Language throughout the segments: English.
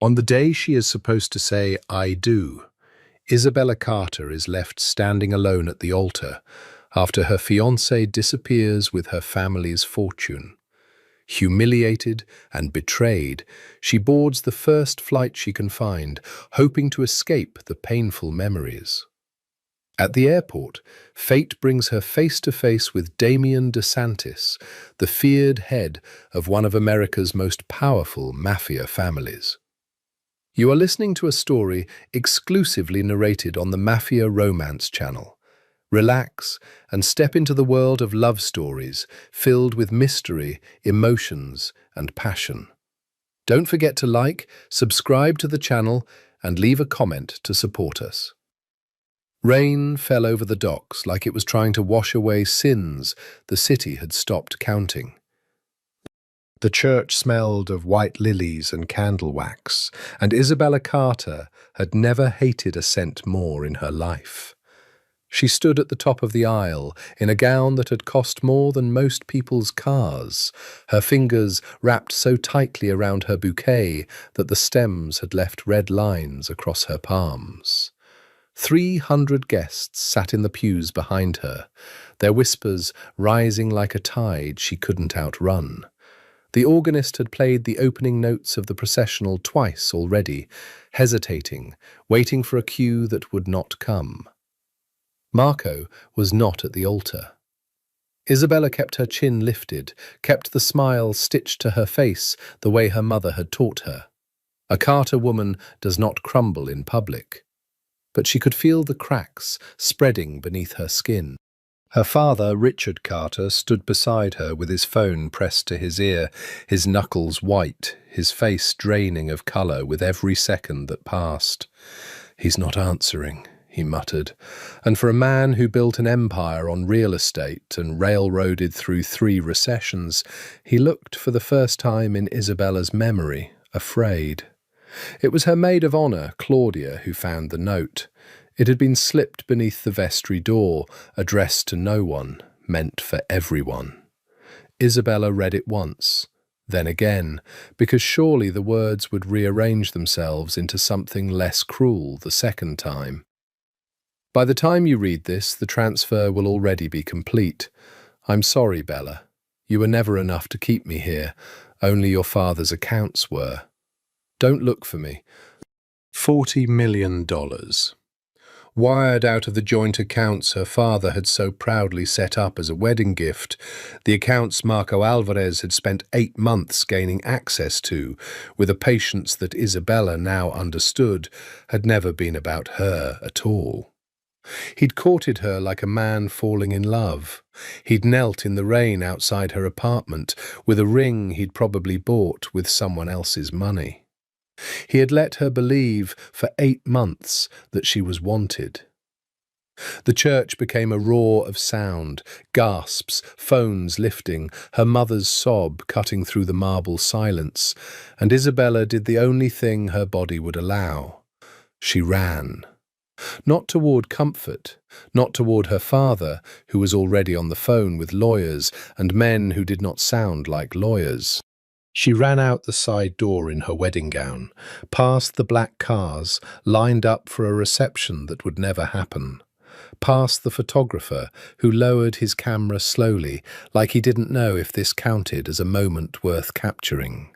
On the day she is supposed to say, "I do," Isabella Carter is left standing alone at the altar after her fiancé disappears with her family's fortune. Humiliated and betrayed, she boards the first flight she can find, hoping to escape the painful memories. At the airport, fate brings her face to face with Damian DeSantis, the feared head of one of America's most powerful mafia families. You are listening to a story exclusively narrated on the Mafia Romance channel. Relax and step into the world of love stories filled with mystery, emotions, and passion. Don't forget to like, subscribe to the channel, and leave a comment to support us. Rain fell over the docks like it was trying to wash away sins the city had stopped counting. The church smelled of white lilies and candle wax, and Isabella Carter had never hated a scent more in her life. She stood at the top of the aisle in a gown that had cost more than most people's cars, her fingers wrapped so tightly around her bouquet that the stems had left red lines across her palms. 300 guests sat in the pews behind her, their whispers rising like a tide she couldn't outrun. The organist had played the opening notes of the processional twice already, hesitating, waiting for a cue that would not come. Marco was not at the altar. Isabella kept her chin lifted, kept the smile stitched to her face the way her mother had taught her. A Carter woman does not crumble in public. But she could feel the cracks spreading beneath her skin. Her father, Richard Carter, stood beside her with his phone pressed to his ear, his knuckles white, his face draining of colour with every second that passed. "He's not answering," he muttered, and for a man who built an empire on real estate and railroaded through 3 recessions, he looked for the first time in Isabella's memory, afraid. It was her maid of honour, Claudia, who found the note. It had been slipped beneath the vestry door, addressed to no one, meant for everyone. Isabella read it once, then again, because surely the words would rearrange themselves into something less cruel the second time. By the time you read this, the transfer will already be complete. I'm sorry, Bella. You were never enough to keep me here. Only your father's accounts were. Don't look for me. $40 million. Wired out of the joint accounts her father had so proudly set up as a wedding gift, the accounts Marco Alvarez had spent 8 months gaining access to, with a patience that Isabella now understood had never been about her at all. He'd courted her like a man falling in love. He'd knelt in the rain outside her apartment with a ring he'd probably bought with someone else's money. He had let her believe for 8 months that she was wanted. The church became a roar of sound, gasps, phones lifting, her mother's sob cutting through the marble silence, and Isabella did the only thing her body would allow. She ran. Not toward comfort, not toward her father, who was already on the phone with lawyers and men who did not sound like lawyers. She ran out the side door in her wedding gown, past the black cars lined up for a reception that would never happen, past the photographer who lowered his camera slowly like he didn't know if this counted as a moment worth capturing.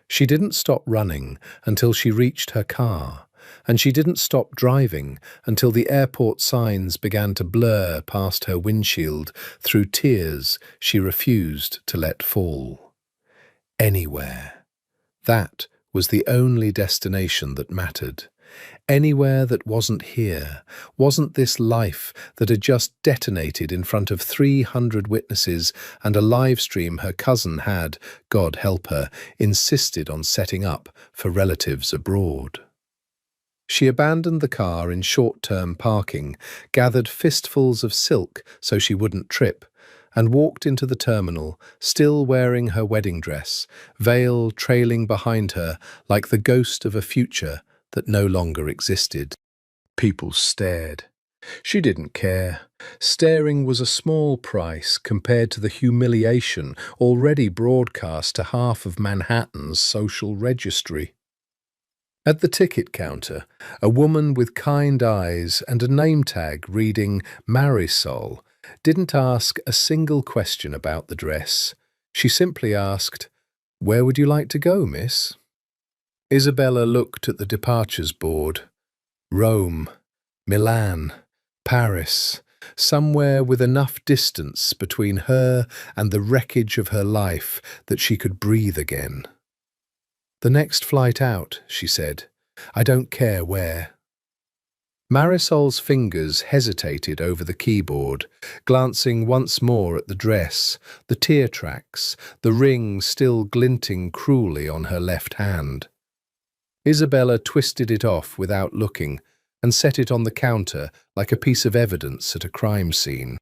She didn't stop running until she reached her car, and she didn't stop driving until the airport signs began to blur past her windshield through tears she refused to let fall. Anywhere. That was the only destination that mattered. Anywhere that wasn't here, wasn't this life that had just detonated in front of 300 witnesses and a live stream her cousin had, God help her, insisted on setting up for relatives abroad. She abandoned the car in short-term parking, gathered fistfuls of silk so she wouldn't trip, and walked into the terminal, still wearing her wedding dress, veil trailing behind her like the ghost of a future that no longer existed. People stared. She didn't care. Staring was a small price compared to the humiliation already broadcast to half of Manhattan's social registry. At the ticket counter, a woman with kind eyes and a name tag reading Marisol didn't ask a single question about the dress. She simply asked, "Where would you like to go, miss?" Isabella looked at the departures board. Rome, Milan, Paris, somewhere with enough distance between her and the wreckage of her life that she could breathe again. "The next flight out," she said. "I don't care where." Marisol's fingers hesitated over the keyboard, glancing once more at the dress, the tear tracks, the ring still glinting cruelly on her left hand. Isabella twisted it off without looking and set it on the counter like a piece of evidence at a crime scene.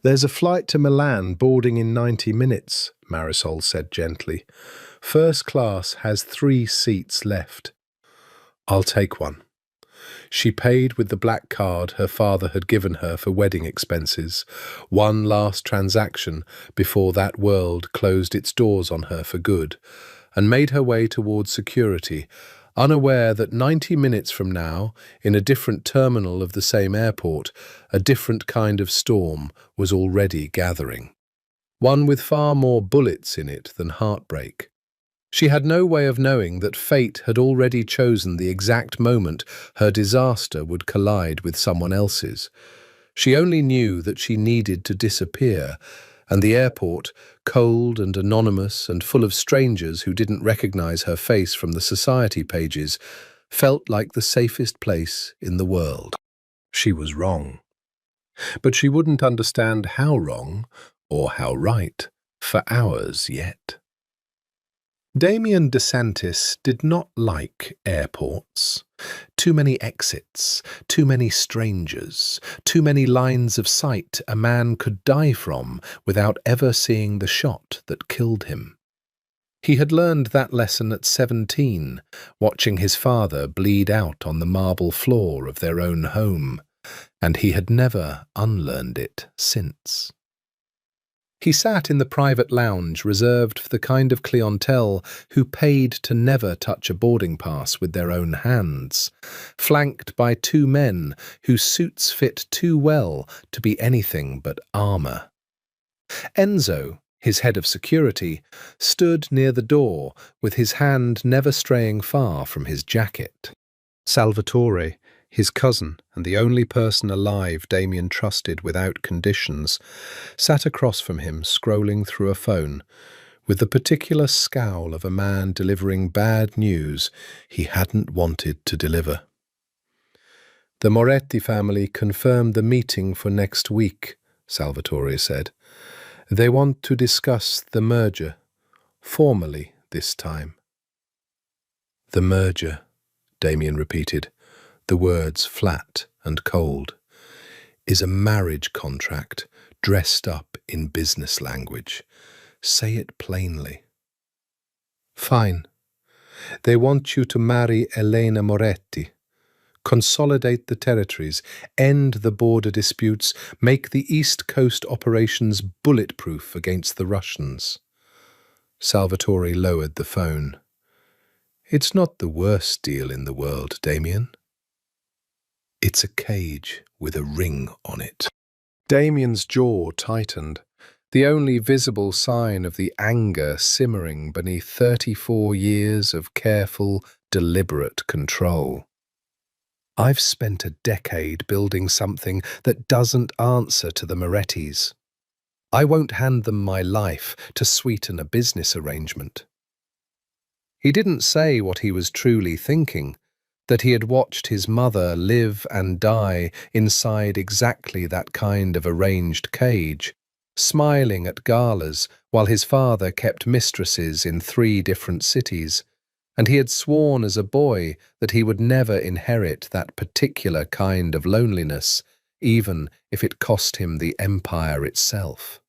"There's a flight to Milan boarding in 90 minutes, Marisol said gently. "First class has 3 seats left." "I'll take one." She paid with the black card her father had given her for wedding expenses, one last transaction before that world closed its doors on her for good, and made her way towards security, unaware that 90 minutes from now, in a different terminal of the same airport, a different kind of storm was already gathering. One with far more bullets in it than heartbreak. She had no way of knowing that fate had already chosen the exact moment her disaster would collide with someone else's. She only knew that she needed to disappear, and the airport, cold and anonymous and full of strangers who didn't recognize her face from the society pages, felt like the safest place in the world. She was wrong. But she wouldn't understand how wrong, or how right, for hours yet. Damien DeSantis did not like airports. Too many exits, too many strangers, too many lines of sight a man could die from without ever seeing the shot that killed him. He had learned that lesson at 17, watching his father bleed out on the marble floor of their own home, and he had never unlearned it since. He sat in the private lounge reserved for the kind of clientele who paid to never touch a boarding pass with their own hands, flanked by 2 men whose suits fit too well to be anything but armour. Enzo, his head of security, stood near the door with his hand never straying far from his jacket. Salvatore, his cousin and the only person alive Damien trusted without conditions, sat across from him scrolling through a phone, with the particular scowl of a man delivering bad news he hadn't wanted to deliver. "The Moretti family confirmed the meeting for next week," Salvatore said. "They want to discuss the merger, formally this time." "The merger," Damien repeated, the words flat and cold, "is a marriage contract dressed up in business language. Say it plainly." "Fine. They want you to marry Elena Moretti, consolidate the territories, end the border disputes, make the East Coast operations bulletproof against the Russians." Salvatore lowered the phone. "It's not the worst deal in the world, Damien. It's a cage with a ring on it." Damien's jaw tightened, the only visible sign of the anger simmering beneath 34 years of careful, deliberate control. "I've spent a decade building something that doesn't answer to the Morettis. I won't hand them my life to sweeten a business arrangement." He didn't say what he was truly thinking, that he had watched his mother live and die inside exactly that kind of arranged cage, smiling at galas while his father kept mistresses in 3 different cities, and he had sworn as a boy that he would never inherit that particular kind of loneliness, even if it cost him the empire itself.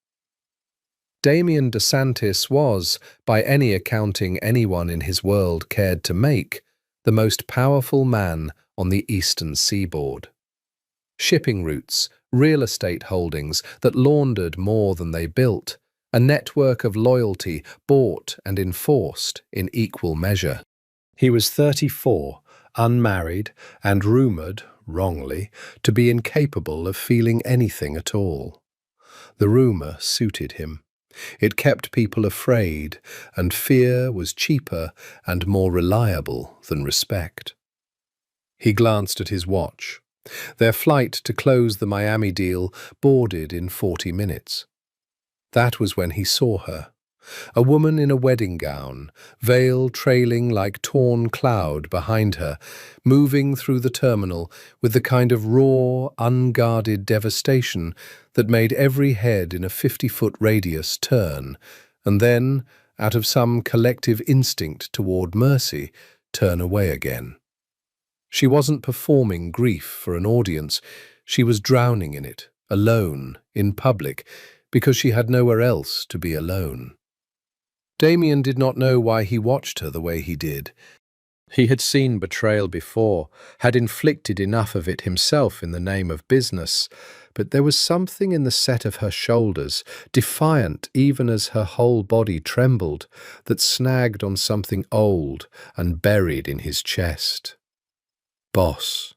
Damien DeSantis was, by any accounting anyone in his world cared to make, the most powerful man on the eastern seaboard. Shipping routes, real estate holdings that laundered more than they built, a network of loyalty bought and enforced in equal measure. He was 34, unmarried, and rumoured, wrongly, to be incapable of feeling anything at all. The rumour suited him. It kept people afraid, and fear was cheaper and more reliable than respect. He glanced at his watch. Their flight to close the Miami deal boarded in 40 minutes. That was when he saw her. A woman in a wedding gown, veil trailing like torn cloud behind her, moving through the terminal with the kind of raw, unguarded devastation that made every head in a 50-foot radius turn, and then, out of some collective instinct toward mercy, turn away again. She wasn't performing grief for an audience. She was drowning in it, alone, in public, because she had nowhere else to be alone. Damien did not know why he watched her the way he did. He had seen betrayal before, had inflicted enough of it himself in the name of business, but there was something in the set of her shoulders, defiant even as her whole body trembled, that snagged on something old and buried in his chest. "Boss."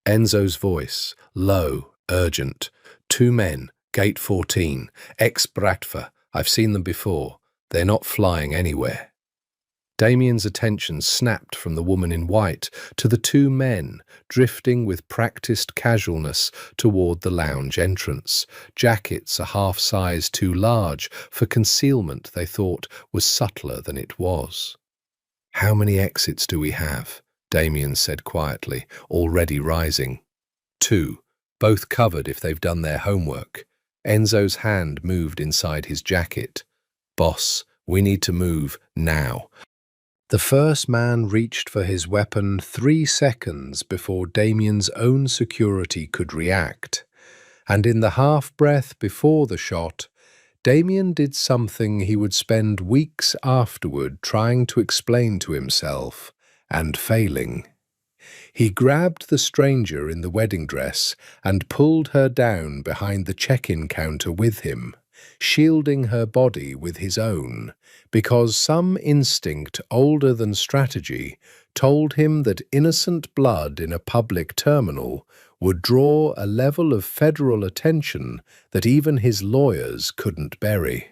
Enzo's voice, low, urgent. "2 men, gate 14, ex-Bratva. I've seen them before. They're not flying anywhere." Damien's attention snapped from the woman in white to the 2 men drifting with practiced casualness toward the lounge entrance, jackets a half size too large for concealment they thought was subtler than it was. "How many exits do we have?" Damien said quietly, already rising. 2, both covered if they've done their homework. Enzo's hand moved inside his jacket. "Boss, we need to move now." The first man reached for his weapon 3 seconds before Damien's own security could react, and in the half-breath before the shot, Damien did something he would spend weeks afterward trying to explain to himself, and failing. He grabbed the stranger in the wedding dress and pulled her down behind the check-in counter with him, shielding her body with his own, because some instinct older than strategy told him that innocent blood in a public terminal would draw a level of federal attention that even his lawyers couldn't bury.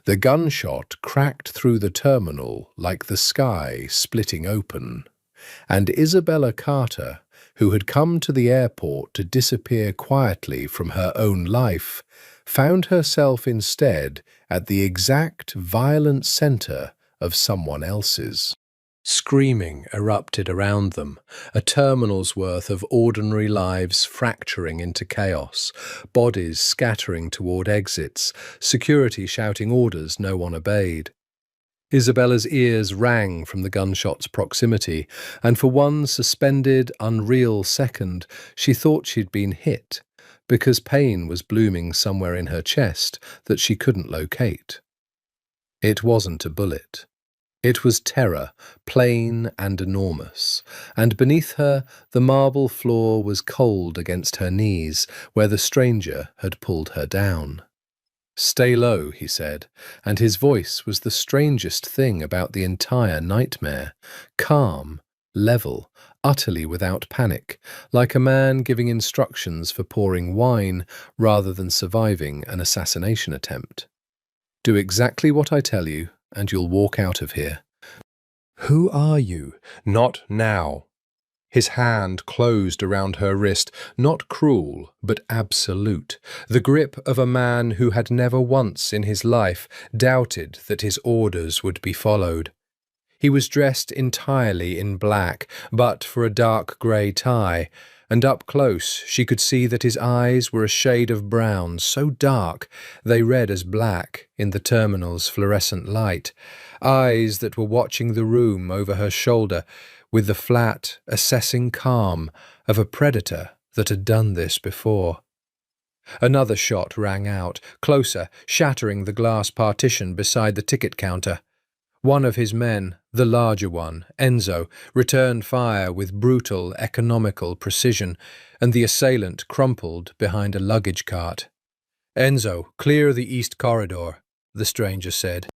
The gunshot cracked through the terminal like the sky splitting open, and Isabella Carter, who had come to the airport to disappear quietly from her own life, found herself instead at the exact violent center of someone else's. Screaming erupted around them, a terminal's worth of ordinary lives fracturing into chaos, bodies scattering toward exits, security shouting orders no one obeyed. Isabella's ears rang from the gunshot's proximity, and for one suspended, unreal second, she thought she'd been hit, because pain was blooming somewhere in her chest that she couldn't locate. It wasn't a bullet. It was terror, plain and enormous, and beneath her the marble floor was cold against her knees, where the stranger had pulled her down. "Stay low," he said, and his voice was the strangest thing about the entire nightmare, calm, level, utterly without panic, like a man giving instructions for pouring wine rather than surviving an assassination attempt. "Do exactly what I tell you, and you'll walk out of here." "Who are you?" "Not now." His hand closed around her wrist, not cruel, but absolute, the grip of a man who had never once in his life doubted that his orders would be followed. He was dressed entirely in black, but for a dark grey tie, and up close she could see that his eyes were a shade of brown, so dark they read as black in the terminal's fluorescent light, eyes that were watching the room over her shoulder with the flat, assessing calm of a predator that had done this before. Another shot rang out, closer, shattering the glass partition beside the ticket counter. One of his men, the larger one, Enzo, returned fire with brutal, economical precision, and the assailant crumpled behind a luggage cart. "Enzo, clear the east corridor," the stranger said.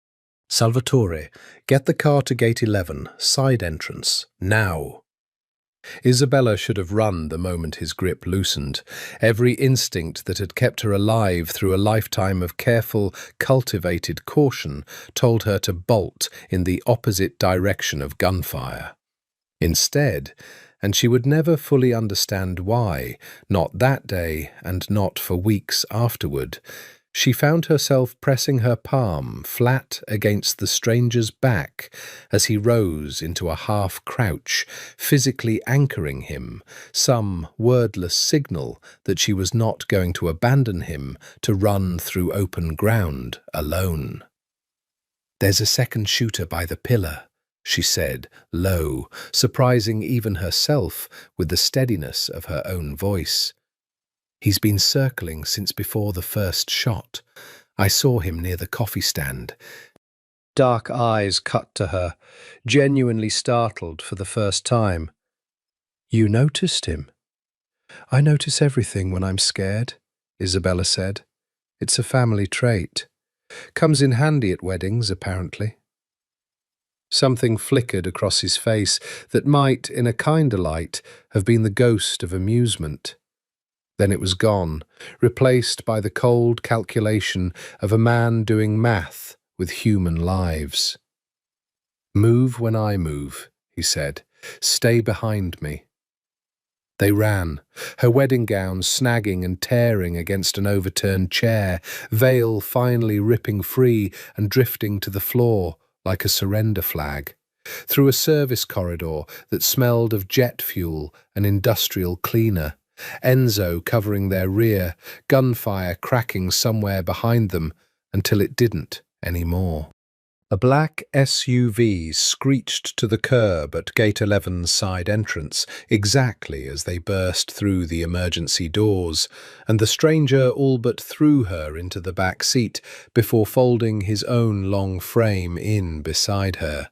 "Salvatore, get the car to gate 11, side entrance, now." Isabella should have run the moment his grip loosened. Every instinct that had kept her alive through a lifetime of careful, cultivated caution told her to bolt in the opposite direction of gunfire. Instead, and she would never fully understand why, not that day and not for weeks afterward, she found herself pressing her palm flat against the stranger's back as he rose into a half-crouch, physically anchoring him, some wordless signal that she was not going to abandon him to run through open ground alone. "There's a second shooter by the pillar," she said, low, surprising even herself with the steadiness of her own voice. "He's been circling since before the first shot. I saw him near the coffee stand." Dark eyes cut to her, genuinely startled for the first time. "You noticed him?" "I notice everything when I'm scared," Isabella said. "It's a family trait. Comes in handy at weddings, apparently." Something flickered across his face that might, in a kinder light, have been the ghost of amusement. Then it was gone, replaced by the cold calculation of a man doing math with human lives. "Move when I move," he said. "Stay behind me." They ran, her wedding gown snagging and tearing against an overturned chair, veil finally ripping free and drifting to the floor like a surrender flag, through a service corridor that smelled of jet fuel and industrial cleaner, Enzo covering their rear, gunfire cracking somewhere behind them until it didn't anymore. A black SUV screeched to the curb at Gate 11's side entrance exactly as they burst through the emergency doors, and the stranger all but threw her into the back seat before folding his own long frame in beside her.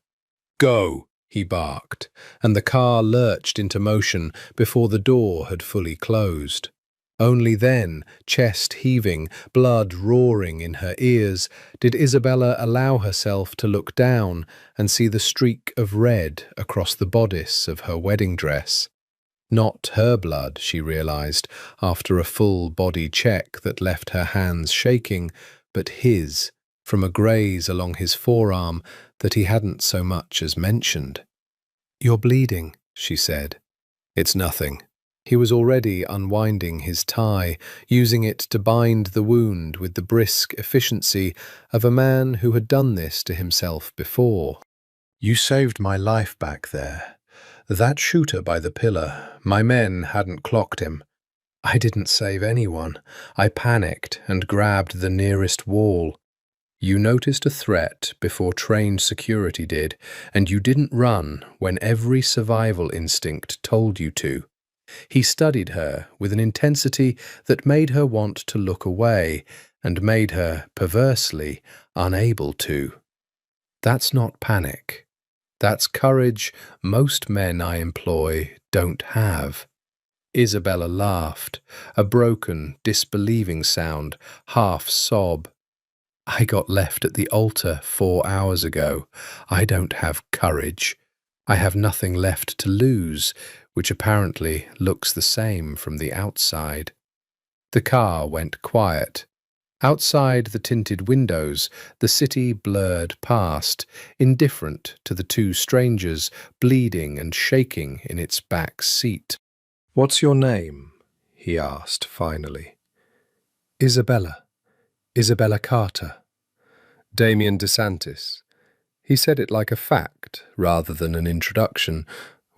"Go!" he barked, and the car lurched into motion before the door had fully closed. Only then, chest heaving, blood roaring in her ears, did Isabella allow herself to look down and see the streak of red across the bodice of her wedding dress. Not her blood, she realized, after a full body check that left her hands shaking, but his, from a graze along his forearm that he hadn't so much as mentioned. "You're bleeding," she said. "It's nothing." He was already unwinding his tie, using it to bind the wound with the brisk efficiency of a man who had done this to himself before. "You saved my life back there. That shooter by the pillar, my men hadn't clocked him. I didn't save anyone. I panicked and grabbed the nearest wall. You noticed a threat before trained security did, and you didn't run when every survival instinct told you to." He studied her with an intensity that made her want to look away and made her, perversely, unable to. "That's not panic. That's courage most men I employ don't have." Isabella laughed, a broken, disbelieving sound, half sob. "I got left at the altar 4 hours ago. I don't have courage. I have nothing left to lose, which apparently looks the same from the outside." The car went quiet. Outside the tinted windows, the city blurred past, indifferent to the two strangers, bleeding and shaking in its back seat. "What's your name?" he asked finally. "Isabella. Isabella Carter." "Damien DeSantis." He said it like a fact rather than an introduction,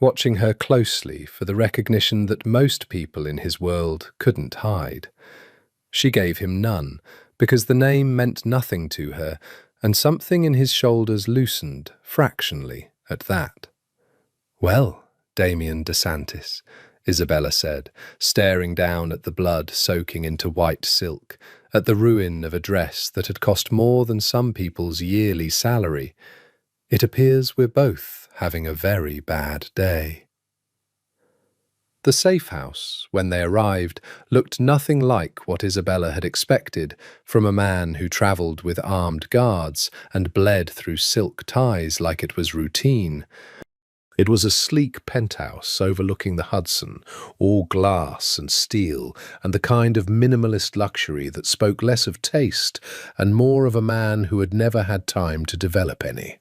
watching her closely for the recognition that most people in his world couldn't hide. She gave him none, because the name meant nothing to her, and something in his shoulders loosened, fractionally, at that. "Well, Damien DeSantis," Isabella said, staring down at the blood soaking into white silk, at the ruin of a dress that had cost more than some people's yearly salary. "It appears we're both having a very bad day." The safe house, when they arrived, looked nothing like what Isabella had expected from a man who travelled with armed guards and bled through silk ties like it was routine. It was a sleek penthouse overlooking the Hudson, all glass and steel, and the kind of minimalist luxury that spoke less of taste and more of a man who had never had time to develop any.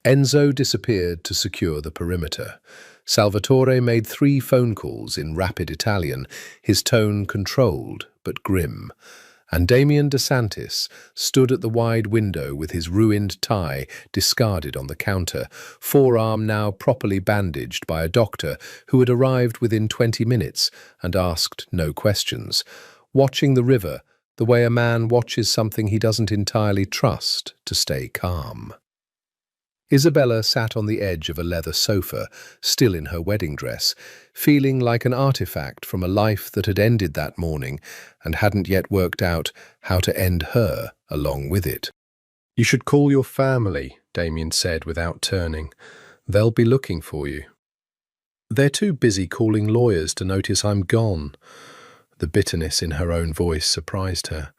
Enzo disappeared to secure the perimeter. Salvatore made 3 phone calls in rapid Italian, his tone controlled but grim. And Damien DeSantis stood at the wide window with his ruined tie discarded on the counter, forearm now properly bandaged by a doctor who had arrived within 20 minutes and asked no questions, watching the river the way a man watches something he doesn't entirely trust to stay calm. Isabella sat on the edge of a leather sofa, still in her wedding dress, feeling like an artifact from a life that had ended that morning and hadn't yet worked out how to end her along with it. "You should call your family," Damien said without turning. "They'll be looking for you." "They're too busy calling lawyers to notice I'm gone." The bitterness in her own voice surprised her.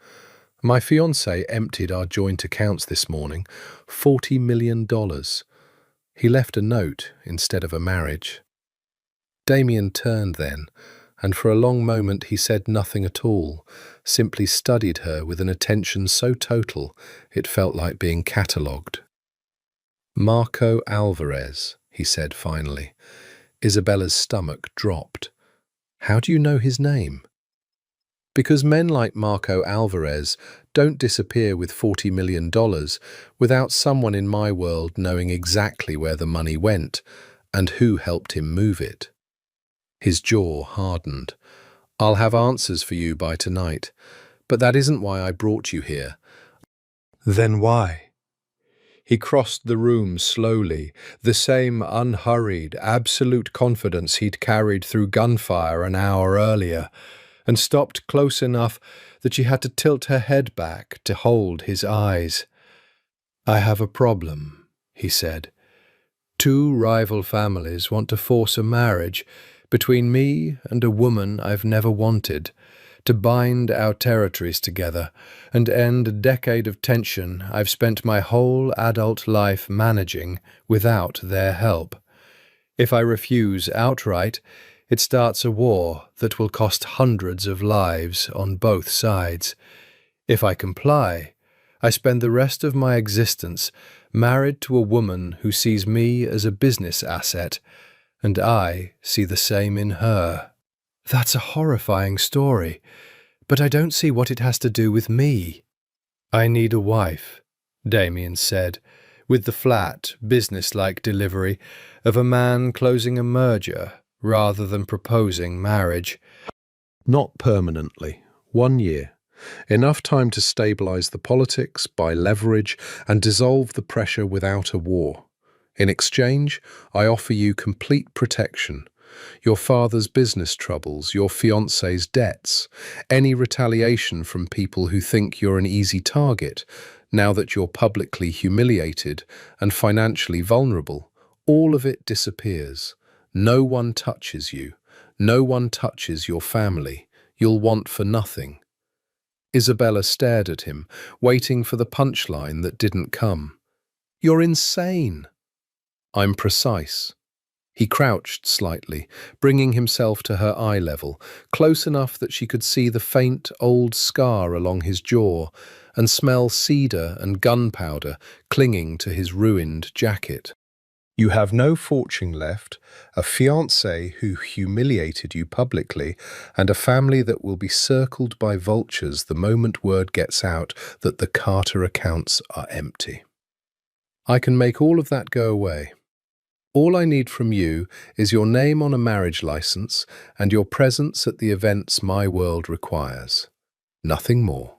"My fiancé emptied our joint accounts this morning, $40 million. He left a note instead of a marriage." Damien turned then, and for a long moment he said nothing at all, simply studied her with an attention so total it felt like being catalogued. "Marco Alvarez," he said finally. Isabella's stomach dropped. "How do you know his name?" "Because men like Marco Alvarez don't disappear with $40 million without someone in my world knowing exactly where the money went and who helped him move it." His jaw hardened. "I'll have answers for you by tonight, but that isn't why I brought you here." "Then why?" He crossed the room slowly, the same unhurried, absolute confidence he'd carried through gunfire an hour earlier, and stopped close enough that she had to tilt her head back to hold his eyes. "I have a problem," he said. "2 rival families want to force a marriage between me and a woman I've never wanted, to bind our territories together and end a decade of tension I've spent my whole adult life managing without their help. If I refuse outright, it starts a war that will cost hundreds of lives on both sides. If I comply, I spend the rest of my existence married to a woman who sees me as a business asset, and I see the same in her." "That's a horrifying story, but I don't see what it has to do with me." "I need a wife," Damien said, with the flat, business-like delivery of a man closing a merger rather than proposing marriage. "Not permanently. 1 year. Enough time to stabilize the politics, buy leverage, and dissolve the pressure without a war. In exchange, I offer you complete protection. Your father's business troubles, your fiancé's debts, any retaliation from people who think you're an easy target, now that you're publicly humiliated and financially vulnerable, all of it disappears. No one touches you. No one touches your family. You'll want for nothing." Isabella stared at him, waiting for the punchline that didn't come. "You're insane." "I'm precise." He crouched slightly, bringing himself to her eye level, close enough that she could see the faint, old scar along his jaw and smell cedar and gunpowder clinging to his ruined jacket. "You have no fortune left, a fiancé who humiliated you publicly, and a family that will be circled by vultures the moment word gets out that the Carter accounts are empty. I can make all of that go away. All I need from you is your name on a marriage license and your presence at the events my world requires. Nothing more.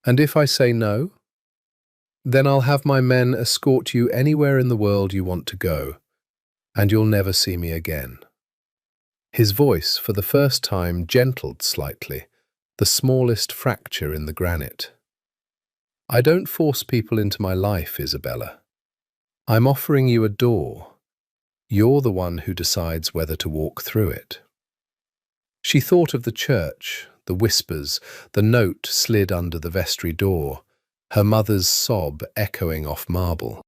And if I say no, then I'll have my men escort you anywhere in the world you want to go, and you'll never see me again." His voice, for the first time, gentled slightly, the smallest fracture in the granite. "I don't force people into my life, Isabella. I'm offering you a door. You're the one who decides whether to walk through it." She thought of the church, the whispers, the note slid under the vestry door, her mother's sob echoing off marble.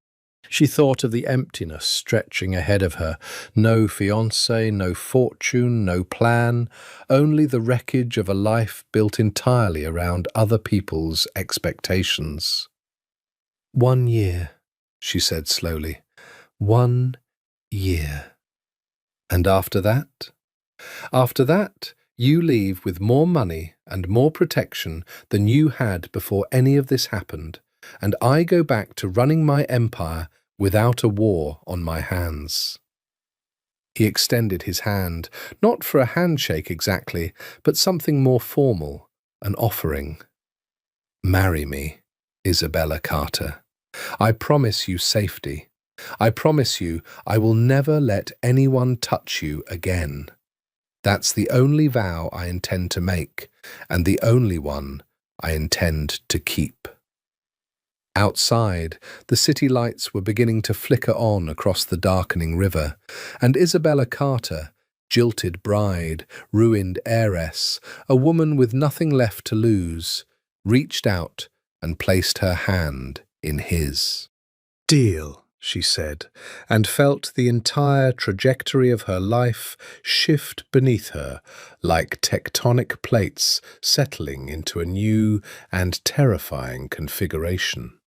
She thought of the emptiness stretching ahead of her. No fiancé, no fortune, no plan, only the wreckage of a life built entirely around other people's expectations. 1 year, she said slowly. 1 year. And after that? After that, you leave with more money and more protection than you had before any of this happened, and I go back to running my empire without a war on my hands. He extended his hand, not for a handshake exactly, but something more formal, an offering. Marry me, Isabella Carter. I promise you safety. I promise you I will never let anyone touch you again. That's the only vow I intend to make, and the only one I intend to keep. Outside, the city lights were beginning to flicker on across the darkening river, and Isabella Carter, jilted bride, ruined heiress, a woman with nothing left to lose, reached out and placed her hand in his. Deal, she said, and felt the entire trajectory of her life shift beneath her like tectonic plates settling into a new and terrifying configuration.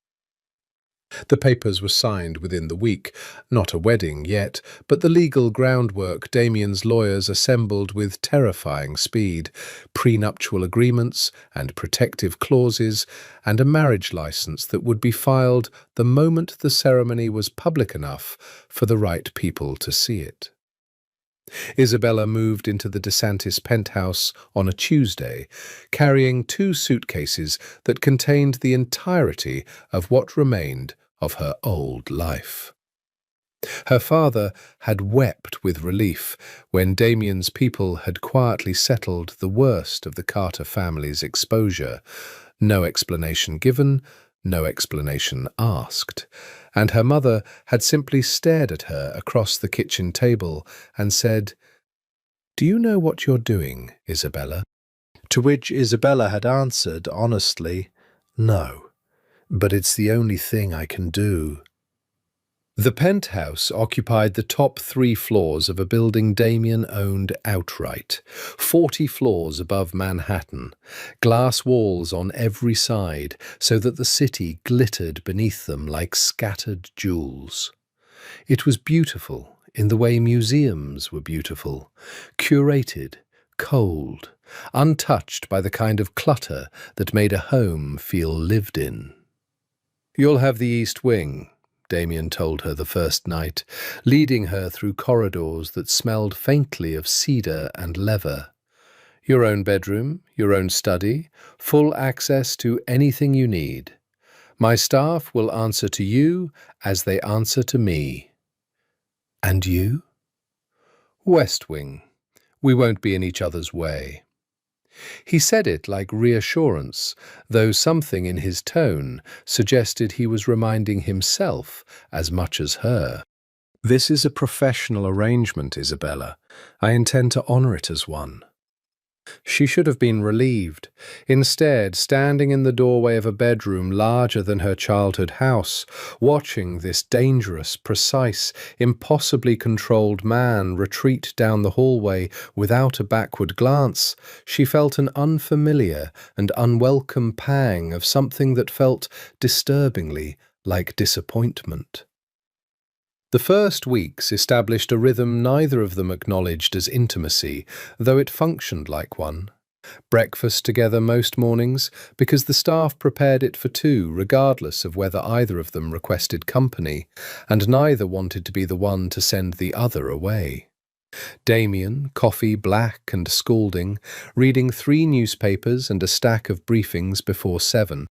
The papers were signed within the week, not a wedding yet, but the legal groundwork Damien's lawyers assembled with terrifying speed, prenuptial agreements and protective clauses, and a marriage license that would be filed the moment the ceremony was public enough for the right people to see it. Isabella moved into the DeSantis penthouse on a Tuesday, carrying 2 suitcases that contained the entirety of what remained of her old life. Her father had wept with relief when Damien's people had quietly settled the worst of the Carter family's exposure, no explanation given, no explanation asked, and her mother had simply stared at her across the kitchen table and said, "Do you know what you're doing, Isabella?" To which Isabella had answered honestly, "No, but it's the only thing I can do." The penthouse occupied the top 3 floors of a building Damien owned outright, 40 floors above Manhattan, glass walls on every side so that the city glittered beneath them like scattered jewels. It was beautiful in the way museums were beautiful, curated, cold, untouched by the kind of clutter that made a home feel lived in. "You'll have the East Wing," Damien told her the first night, leading her through corridors that smelled faintly of cedar and leather. "Your own bedroom, your own study, full access to anything you need. My staff will answer to you as they answer to me." "And you?" "West Wing. We won't be in each other's way." He said it like reassurance, though something in his tone suggested he was reminding himself as much as her. "This is a professional arrangement, Isabella. I intend to honor it as one." She should have been relieved. Instead, standing in the doorway of a bedroom larger than her childhood house, watching this dangerous, precise, impossibly controlled man retreat down the hallway without a backward glance, she felt an unfamiliar and unwelcome pang of something that felt disturbingly like disappointment. The first weeks established a rhythm neither of them acknowledged as intimacy, though it functioned like one. Breakfast together most mornings, because the staff prepared it for 2, regardless of whether either of them requested company, and neither wanted to be the one to send the other away. Damien, coffee black and scalding, reading 3 newspapers and a stack of briefings before 7.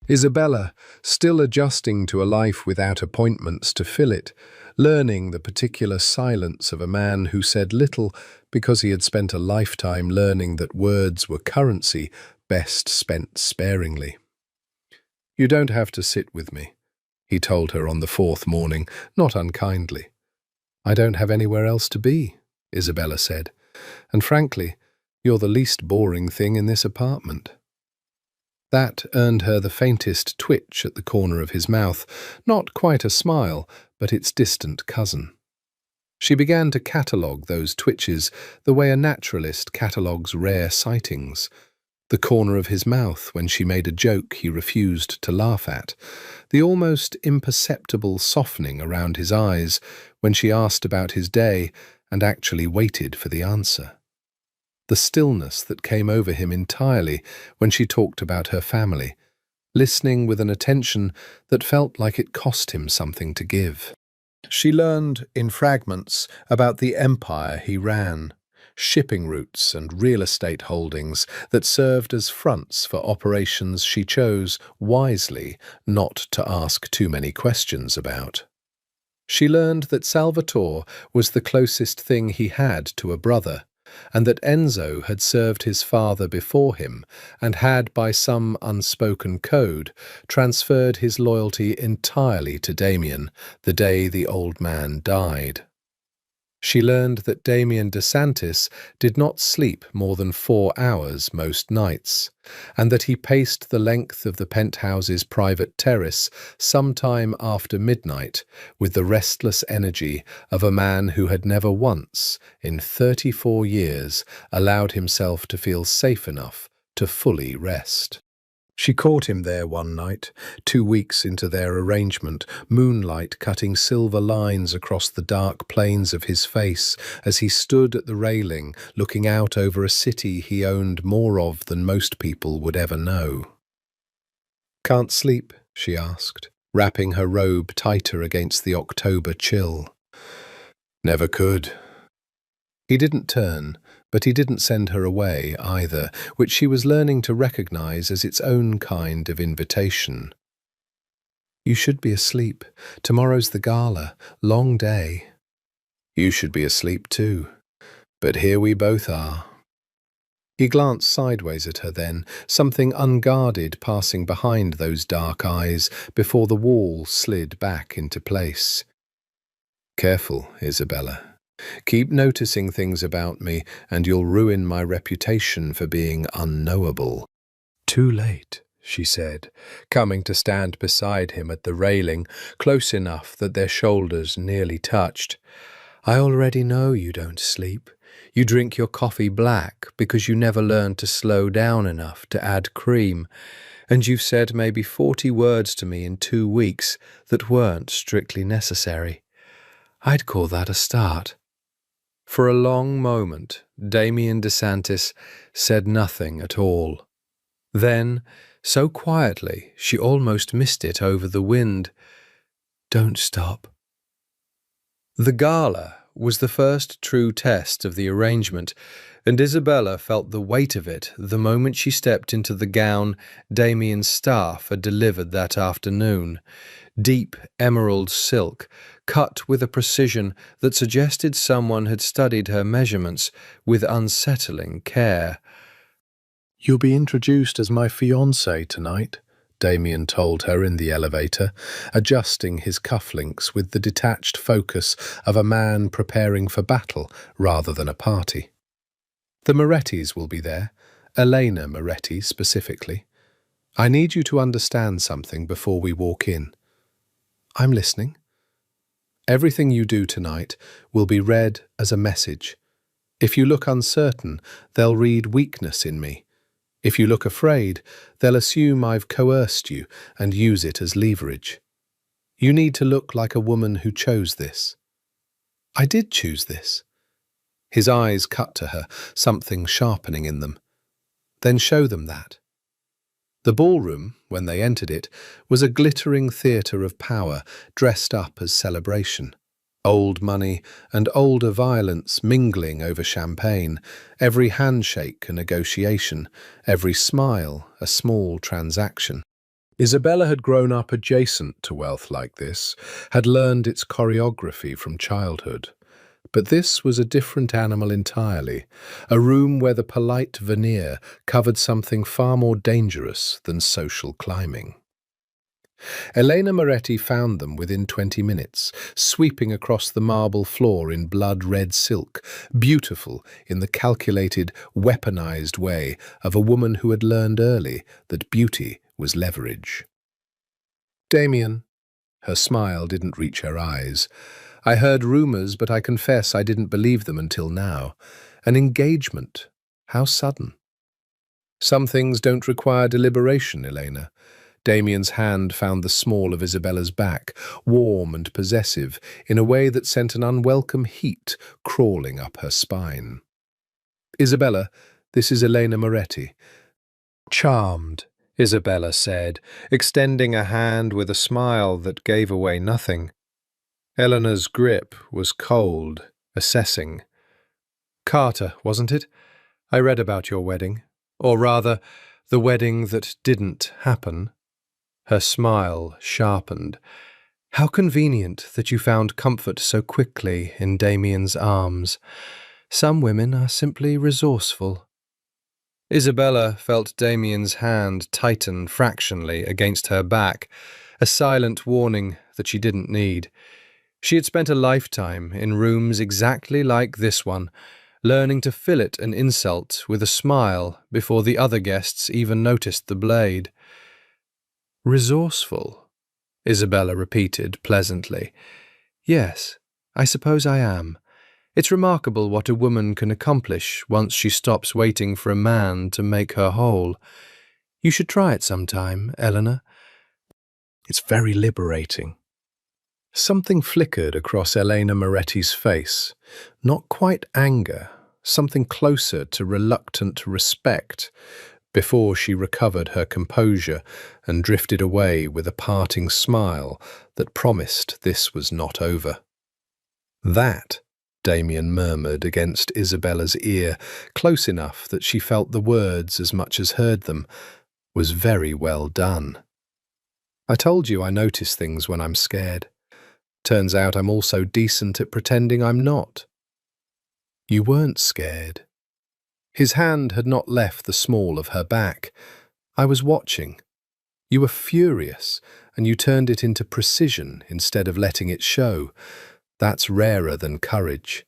Isabella, still adjusting to a life without appointments to fill it, learning the particular silence of a man who said little because he had spent a lifetime learning that words were currency best spent sparingly. "You don't have to sit with me," he told her on the 4th morning, not unkindly. "I don't have anywhere else to be," Isabella said, "and frankly, you're the least boring thing in this apartment." That earned her the faintest twitch at the corner of his mouth, not quite a smile, but its distant cousin. She began to catalogue those twitches the way a naturalist catalogues rare sightings. The corner of his mouth when she made a joke he refused to laugh at, the almost imperceptible softening around his eyes when she asked about his day and actually waited for the answer. The stillness that came over him entirely when she talked about her family, listening with an attention that felt like it cost him something to give. She learned, in fragments, about the empire he ran, shipping routes and real estate holdings that served as fronts for operations she chose, wisely, not to ask too many questions about. She learned that Salvatore was the closest thing he had to a brother, and that Enzo had served his father before him and had, by some unspoken code, transferred his loyalty entirely to Damien the day the old man died. She learned that Damien DeSantis did not sleep more than 4 hours most nights, and that he paced the length of the penthouse's private terrace sometime after midnight with the restless energy of a man who had never once, in 34 years, allowed himself to feel safe enough to fully rest. She caught him there one night, 2 weeks into their arrangement, moonlight cutting silver lines across the dark planes of his face as he stood at the railing, looking out over a city he owned more of than most people would ever know. "Can't sleep?" she asked, wrapping her robe tighter against the October chill. "Never could." He didn't turn, but he didn't send her away either, which she was learning to recognize as its own kind of invitation. "You should be asleep. Tomorrow's the gala. Long day." "You should be asleep too. But here we both are." He glanced sideways at her then, something unguarded passing behind those dark eyes before the wall slid back into place. "Careful, Isabella. Keep noticing things about me, and you'll ruin my reputation for being unknowable." "Too late," she said, coming to stand beside him at the railing, close enough that their shoulders nearly touched. "I already know you don't sleep. You drink your coffee black because you never learned to slow down enough to add cream, and you've said maybe 40 words to me in 2 weeks that weren't strictly necessary. I'd call that a start." For a long moment, Damien DeSantis said nothing at all. Then, so quietly, she almost missed it over the wind, "Don't stop." The gala was the first true test of the arrangement, and Isabella felt the weight of it the moment she stepped into the gown Damien's staff had delivered that afternoon. Deep emerald silk, cut with a precision that suggested someone had studied her measurements with unsettling care. "You'll be introduced as my fiancé tonight," Damien told her in the elevator, adjusting his cufflinks with the detached focus of a man preparing for battle rather than a party. "The Morettis will be there, Elena Moretti specifically. I need you to understand something before we walk in." "I'm listening." "Everything you do tonight will be read as a message. If you look uncertain, they'll read weakness in me. If you look afraid, they'll assume I've coerced you and use it as leverage. You need to look like a woman who chose this." "I did choose this." His eyes cut to her, something sharpening in them. "Then show them that." The ballroom, when they entered it, was a glittering theatre of power dressed up as celebration. Old money and older violence mingling over champagne, every handshake a negotiation, every smile a small transaction. Isabella had grown up adjacent to wealth like this, had learned its choreography from childhood. But this was a different animal entirely, a room where the polite veneer covered something far more dangerous than social climbing. Elena Moretti found them within 20 minutes, sweeping across the marble floor in blood-red silk, beautiful in the calculated, weaponized way of a woman who had learned early that beauty was leverage. Damien. Her smile didn't reach her eyes. I heard rumors, but I confess I didn't believe them until now. An engagement. How sudden. Some things don't require deliberation, Elena. Damien's hand found the small of Isabella's back, warm and possessive, in a way that sent an unwelcome heat crawling up her spine. Isabella, this is Elena Moretti. Charmed, Isabella said, extending a hand with a smile that gave away nothing. Eleanor's grip was cold, assessing. Carter, wasn't it? I read about your wedding. Or rather, the wedding that didn't happen. Her smile sharpened. How convenient that you found comfort so quickly in Damien's arms. Some women are simply resourceful. Isabella felt Damien's hand tighten fractionally against her back, a silent warning that she didn't need. She had spent a lifetime in rooms exactly like this one, learning to fillet an insult with a smile before the other guests even noticed the blade. Resourceful, Isabella repeated pleasantly. Yes, I suppose I am. It's remarkable what a woman can accomplish once she stops waiting for a man to make her whole. You should try it sometime, Eleanor. It's very liberating. Something flickered across Elena Moretti's face. Not quite anger, something closer to reluctant respect, before she recovered her composure and drifted away with a parting smile that promised this was not over. That, Damien murmured against Isabella's ear, close enough that she felt the words as much as heard them, was very well done. I told you I notice things when I'm scared. Turns out I'm also decent at pretending I'm not. You weren't scared. His hand had not left the small of her back. I was watching. You were furious, and you turned it into precision instead of letting it show. That's rarer than courage.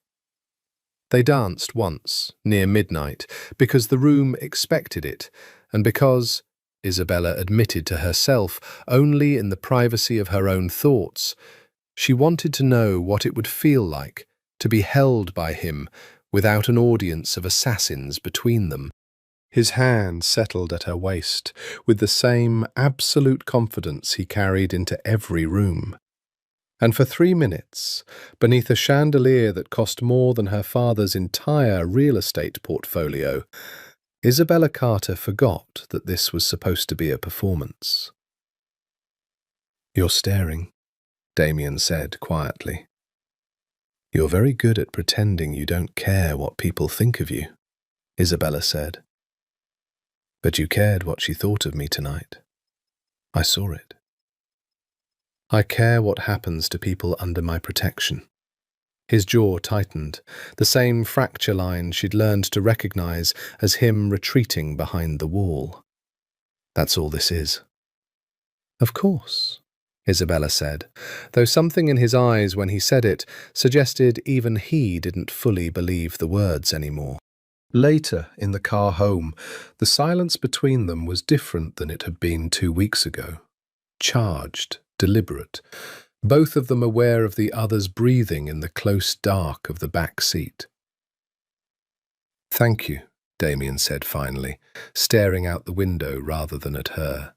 They danced once, near midnight, because the room expected it, and because, Isabella admitted to herself, only in the privacy of her own thoughts, she wanted to know what it would feel like to be held by him without an audience of assassins between them. His hand settled at her waist with the same absolute confidence he carried into every room. And for 3 minutes, beneath a chandelier that cost more than her father's entire real estate portfolio, Isabella Carter forgot that this was supposed to be a performance. "You're staring," Damien said quietly. "You're very good at pretending you don't care what people think of you," Isabella said. "But you cared what she thought of me tonight. I saw it. I care what happens to people under my protection." His jaw tightened, the same fracture line she'd learned to recognize as him retreating behind the wall. "That's all this is." "Of course," Isabella said, though something in his eyes when he said it suggested even he didn't fully believe the words anymore. Later, in the car home, the silence between them was different than it had been 2 weeks ago. Charged, deliberate, both of them aware of the other's breathing in the close dark of the back seat. "Thank you," Damien said finally, staring out the window rather than at her.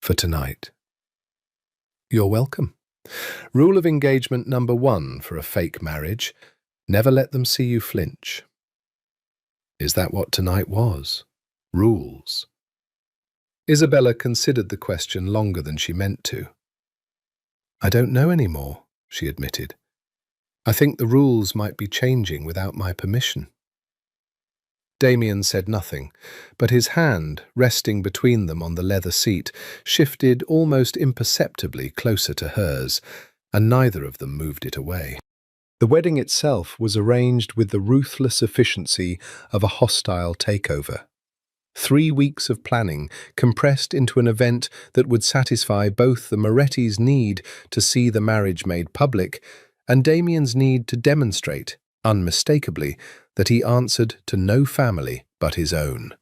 "For tonight." "You're welcome. Rule of engagement number 1 for a fake marriage: never let them see you flinch." Is that what tonight was? Rules? Isabella considered the question longer than she meant to. "I don't know anymore," she admitted. "I think the rules might be changing without my permission." Damien said nothing, but his hand, resting between them on the leather seat, shifted almost imperceptibly closer to hers, and neither of them moved it away. The wedding itself was arranged with the ruthless efficiency of a hostile takeover. 3 weeks of planning compressed into an event that would satisfy both the Moretti's need to see the marriage made public and Damien's need to demonstrate, unmistakably, that he answered to no family but his own.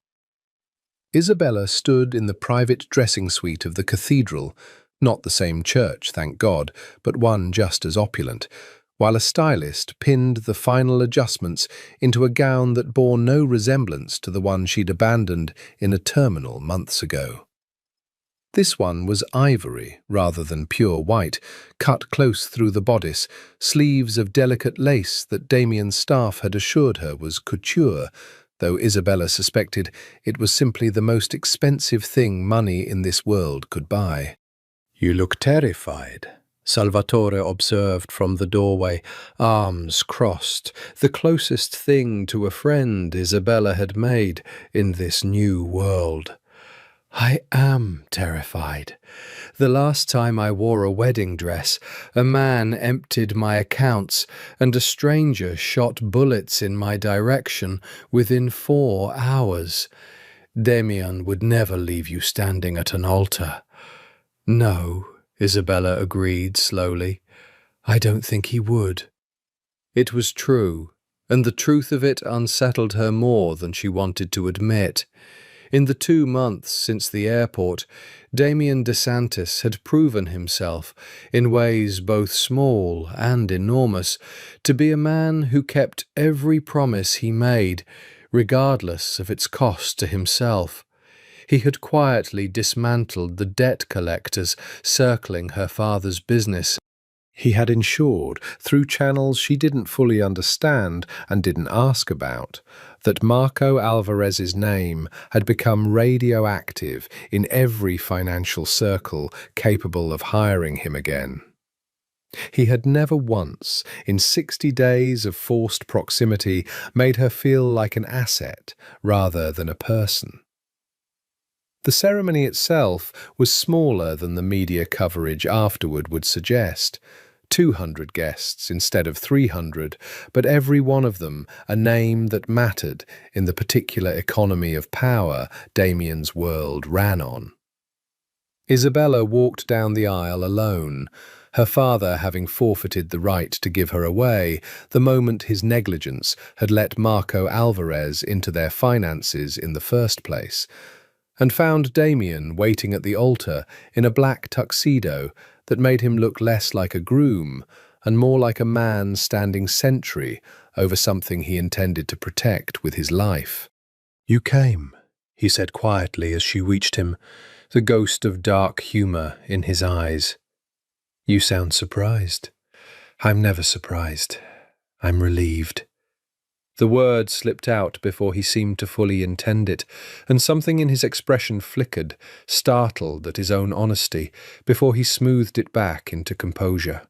Isabella stood in the private dressing suite of the cathedral, not the same church, thank God, but one just as opulent, while a stylist pinned the final adjustments into a gown that bore no resemblance to the one she'd abandoned in a terminal months ago. This one was ivory rather than pure white, cut close through the bodice, sleeves of delicate lace that Damien's staff had assured her was couture, though Isabella suspected it was simply the most expensive thing money in this world could buy. "You look terrified," Salvatore observed from the doorway, arms crossed, the closest thing to a friend Isabella had made in this new world. "I am terrified. The last time I wore a wedding dress, a man emptied my accounts and a stranger shot bullets in my direction within 4 hours. Damien would never leave you standing at an altar." "No," Isabella agreed slowly. "I don't think he would." It was true, and the truth of it unsettled her more than she wanted to admit. In the 2 months since the airport, Damien DeSantis had proven himself, in ways both small and enormous, to be a man who kept every promise he made, regardless of its cost to himself. He had quietly dismantled the debt collectors circling her father's business. He had ensured, through channels she didn't fully understand and didn't ask about, that Marco Alvarez's name had become radioactive in every financial circle capable of hiring him again. He had never once, in 60 days of forced proximity, made her feel like an asset rather than a person. The ceremony itself was smaller than the media coverage afterward would suggest. 200 guests instead of 300, but every one of them a name that mattered in the particular economy of power Damien's world ran on. Isabella walked down the aisle alone, her father having forfeited the right to give her away the moment his negligence had let Marco Alvarez into their finances in the first place, and found Damien waiting at the altar in a black tuxedo that made him look less like a groom and more like a man standing sentry over something he intended to protect with his life. "You came," he said quietly as she reached him, the ghost of dark humor in his eyes. "You sound surprised." "I'm never surprised. I'm relieved." The word slipped out before he seemed to fully intend it, and something in his expression flickered, startled at his own honesty, before he smoothed it back into composure.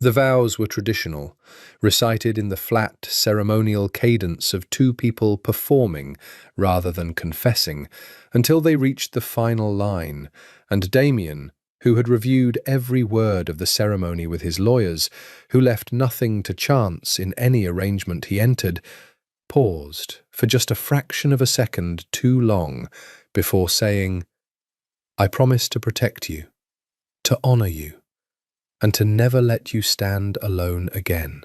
The vows were traditional, recited in the flat, ceremonial cadence of 2 people performing rather than confessing, until they reached the final line, and Damien, who had reviewed every word of the ceremony with his lawyers, who left nothing to chance in any arrangement he entered, paused for just a fraction of a second too long before saying, "I promise to protect you, to honor you, and to never let you stand alone again."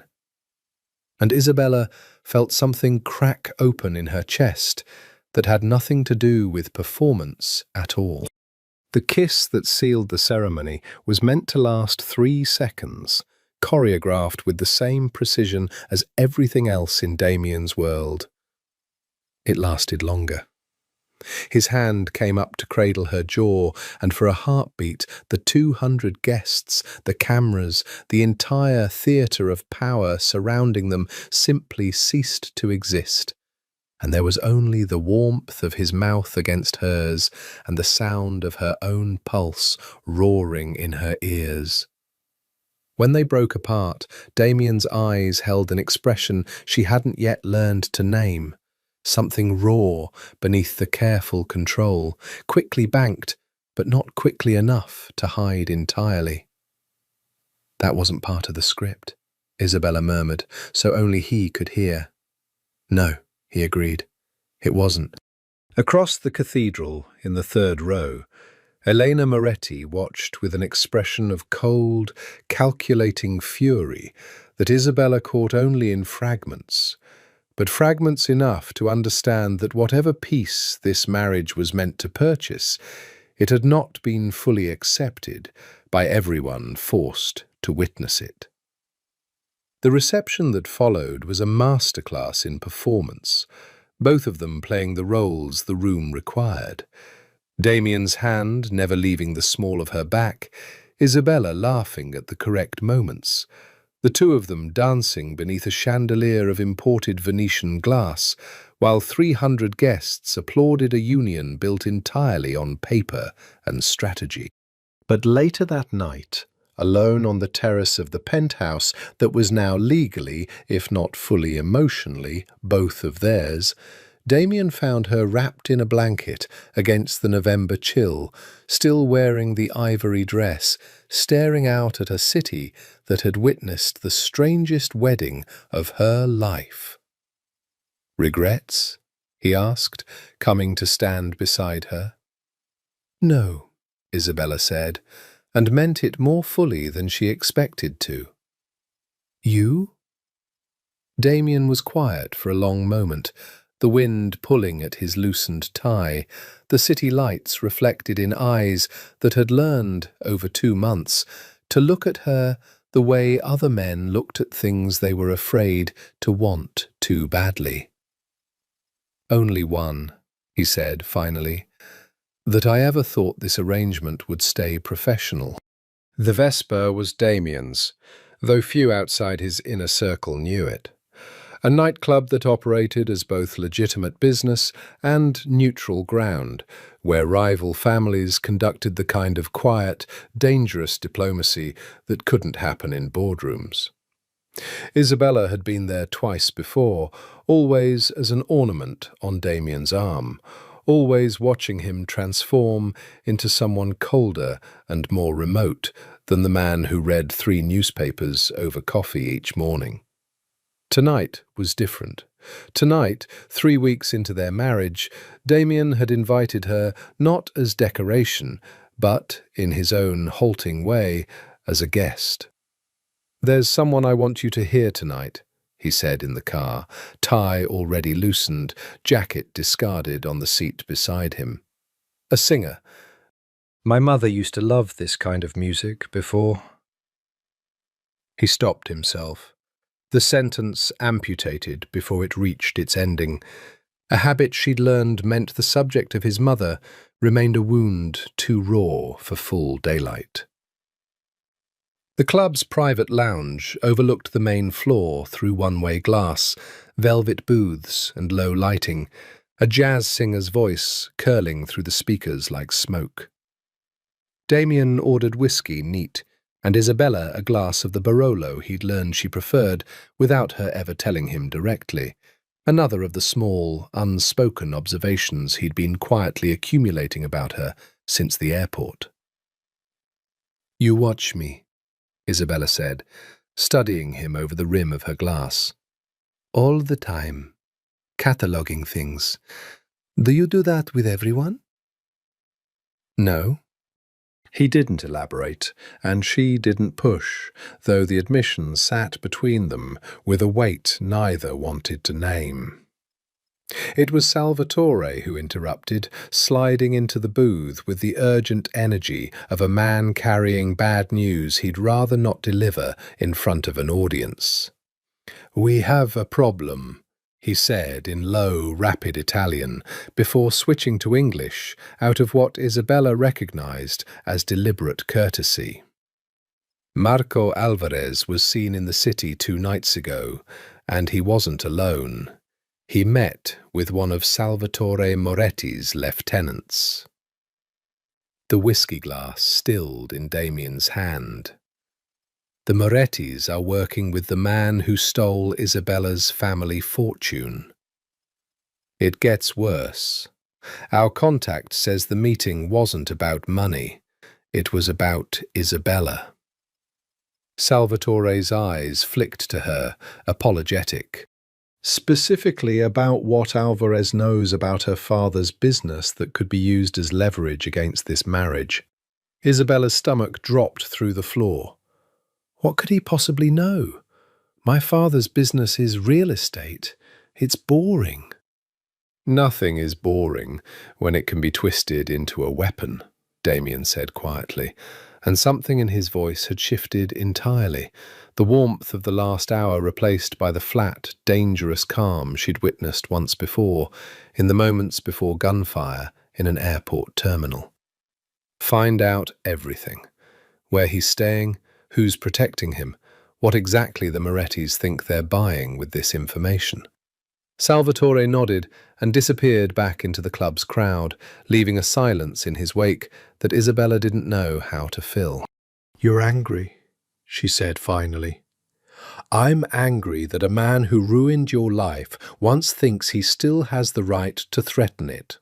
And Isabella felt something crack open in her chest that had nothing to do with performance at all. The kiss that sealed the ceremony was meant to last 3 seconds, choreographed with the same precision as everything else in Damien's world. It lasted longer. His hand came up to cradle her jaw, and for a heartbeat, the 200 guests, the cameras, the entire theatre of power surrounding them simply ceased to exist. And there was only the warmth of his mouth against hers and the sound of her own pulse roaring in her ears. When they broke apart, Damien's eyes held an expression she hadn't yet learned to name, something raw beneath the careful control, quickly banked, but not quickly enough to hide entirely. "That wasn't part of the script," Isabella murmured, so only he could hear. "No," he agreed. "It wasn't." Across the cathedral, in the third row, Elena Moretti watched with an expression of cold, calculating fury that Isabella caught only in fragments, but fragments enough to understand that whatever peace this marriage was meant to purchase, it had not been fully accepted by everyone forced to witness it. The reception that followed was a masterclass in performance, both of them playing the roles the room required. Damien's hand never leaving the small of her back, Isabella laughing at the correct moments, the two of them dancing beneath a chandelier of imported Venetian glass, while 300 guests applauded a union built entirely on paper and strategy. But later that night, alone on the terrace of the penthouse that was now legally, if not fully emotionally, both of theirs, Damien found her wrapped in a blanket against the November chill, still wearing the ivory dress, staring out at a city that had witnessed the strangest wedding of her life. "Regrets?" he asked, coming to stand beside her. "No," Isabella said, and meant it more fully than she expected to. "You?" Damien was quiet for a long moment, the wind pulling at his loosened tie, the city lights reflected in eyes that had learned, over 2 months, to look at her the way other men looked at things they were afraid to want too badly. "Only one," he said finally, "that I ever thought this arrangement would stay professional." The Vesper was Damien's, though few outside his inner circle knew it. A nightclub that operated as both legitimate business and neutral ground, where rival families conducted the kind of quiet, dangerous diplomacy that couldn't happen in boardrooms. Isabella had been there twice before, always as an ornament on Damien's arm, always watching him transform into someone colder and more remote than the man who read 3 newspapers over coffee each morning. Tonight was different. Tonight, 3 weeks into their marriage, Damien had invited her not as decoration, but, in his own halting way, as a guest. "There's someone I want you to hear tonight," he said in the car, tie already loosened, jacket discarded on the seat beside him. "A singer. My mother used to love this kind of music before." He stopped himself. The sentence amputated before it reached its ending. A habit she'd learned meant the subject of his mother remained a wound too raw for full daylight. The club's private lounge overlooked the main floor through one-way glass, velvet booths and low lighting, a jazz singer's voice curling through the speakers like smoke. Damien ordered whiskey neat, and Isabella a glass of the Barolo he'd learned she preferred without her ever telling him directly, another of the small, unspoken observations he'd been quietly accumulating about her since the airport. "You watch me," Isabella said, studying him over the rim of her glass. "All the time, cataloguing things. Do you do that with everyone?" "No." He didn't elaborate, and she didn't push, though the admission sat between them with a weight neither wanted to name. It was Salvatore who interrupted, sliding into the booth with the urgent energy of a man carrying bad news he'd rather not deliver in front of an audience. "We have a problem," he said in low, rapid Italian, before switching to English out of what Isabella recognized as deliberate courtesy. Marco Alvarez was seen in the city 2 nights ago, and he wasn't alone. He met with one of Salvatore Moretti's lieutenants. The whiskey glass stilled in Damien's hand. "The Morettis are working with the man who stole Isabella's family fortune." "It gets worse. Our contact says the meeting wasn't about money. It was about Isabella." Salvatore's eyes flicked to her, apologetic. Specifically about what Alvarez knows about her father's business that could be used as leverage against this marriage. Isabella's stomach dropped through the floor. What could he possibly know? My father's business is real estate. It's boring. Nothing is boring when it can be twisted into a weapon, Damien said quietly, and something in his voice had shifted entirely, the warmth of the last hour replaced by the flat, dangerous calm she'd witnessed once before, in the moments before gunfire in an airport terminal. Find out everything. Where he's staying, who's protecting him, what exactly the Morettis think they're buying with this information. Salvatore nodded and disappeared back into the club's crowd, leaving a silence in his wake that Isabella didn't know how to fill. "You're angry," she said finally. "I'm angry that a man who ruined your life once thinks he still has the right to threaten it."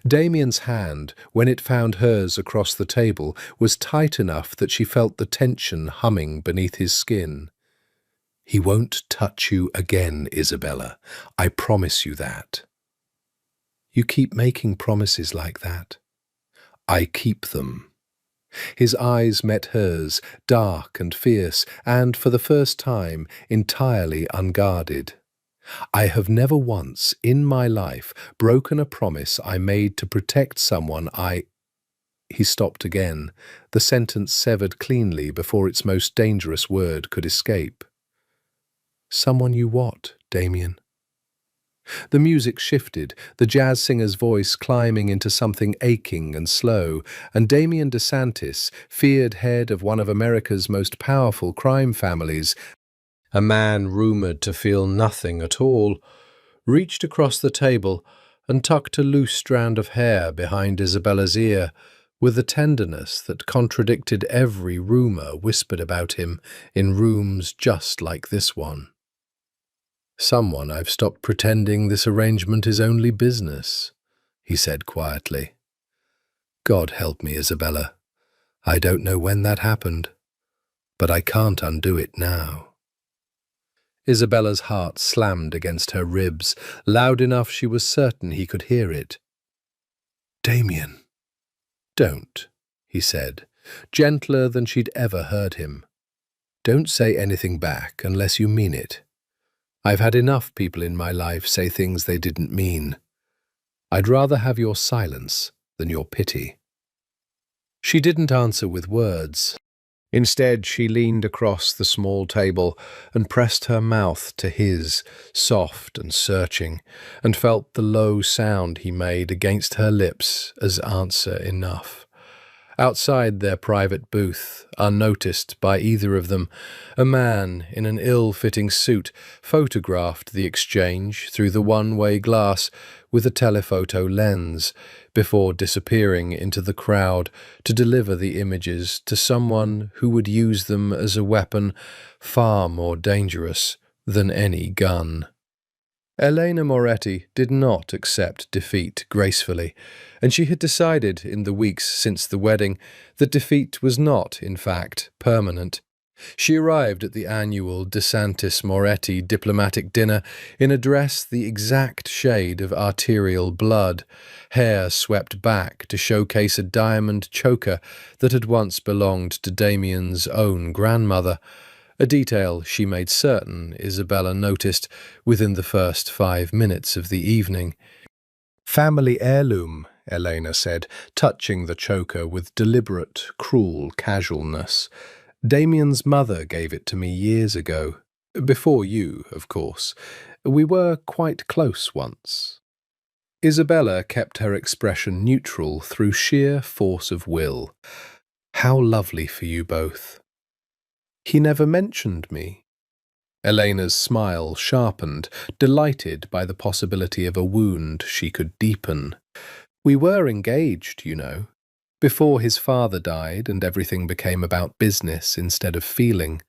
Damien's hand, when it found hers across the table, was tight enough that she felt the tension humming beneath his skin. "He won't touch you again, Isabella. I promise you that." "You keep making promises like that." "I keep them." His eyes met hers, dark and fierce, and, for the first time, entirely unguarded. "I have never once, in my life, broken a promise I made to protect someone I—" He stopped again, the sentence severed cleanly before its most dangerous word could escape. "Someone you what, Damien?" The music shifted, the jazz singer's voice climbing into something aching and slow, and Damien DeSantis, feared head of one of America's most powerful crime families, a man rumoured to feel nothing at all, reached across the table and tucked a loose strand of hair behind Isabella's ear, with a tenderness that contradicted every rumour whispered about him in rooms just like this one. "Someone I've stopped pretending this arrangement is only business," he said quietly. "God help me, Isabella. I don't know when that happened, but I can't undo it now." Isabella's heart slammed against her ribs, loud enough she was certain he could hear it. "Damien." "Don't," he said, gentler than she'd ever heard him. "Don't say anything back unless you mean it. I've had enough people in my life say things they didn't mean. I'd rather have your silence than your pity." She didn't answer with words. Instead, she leaned across the small table and pressed her mouth to his, soft and searching, and felt the low sound he made against her lips as answer enough. Outside their private booth, unnoticed by either of them, a man in an ill-fitting suit photographed the exchange through the one-way glass with a telephoto lens before disappearing into the crowd to deliver the images to someone who would use them as a weapon far more dangerous than any gun. Elena Moretti did not accept defeat gracefully, and she had decided in the weeks since the wedding that defeat was not, in fact, permanent. She arrived at the annual DeSantis-Moretti diplomatic dinner in a dress the exact shade of arterial blood, hair swept back to showcase a diamond choker that had once belonged to Damien's own grandmother, a detail she made certain Isabella noticed within the first 5 minutes of the evening. "Family heirloom," Elena said, touching the choker with deliberate, cruel casualness. "Damien's mother gave it to me years ago. Before you, of course. We were quite close once." Isabella kept her expression neutral through sheer force of will. "How lovely for you both." "He never mentioned me." Elena's smile sharpened, delighted by the possibility of a wound she could deepen. "We were engaged, you know, before his father died and everything became about business instead of feeling.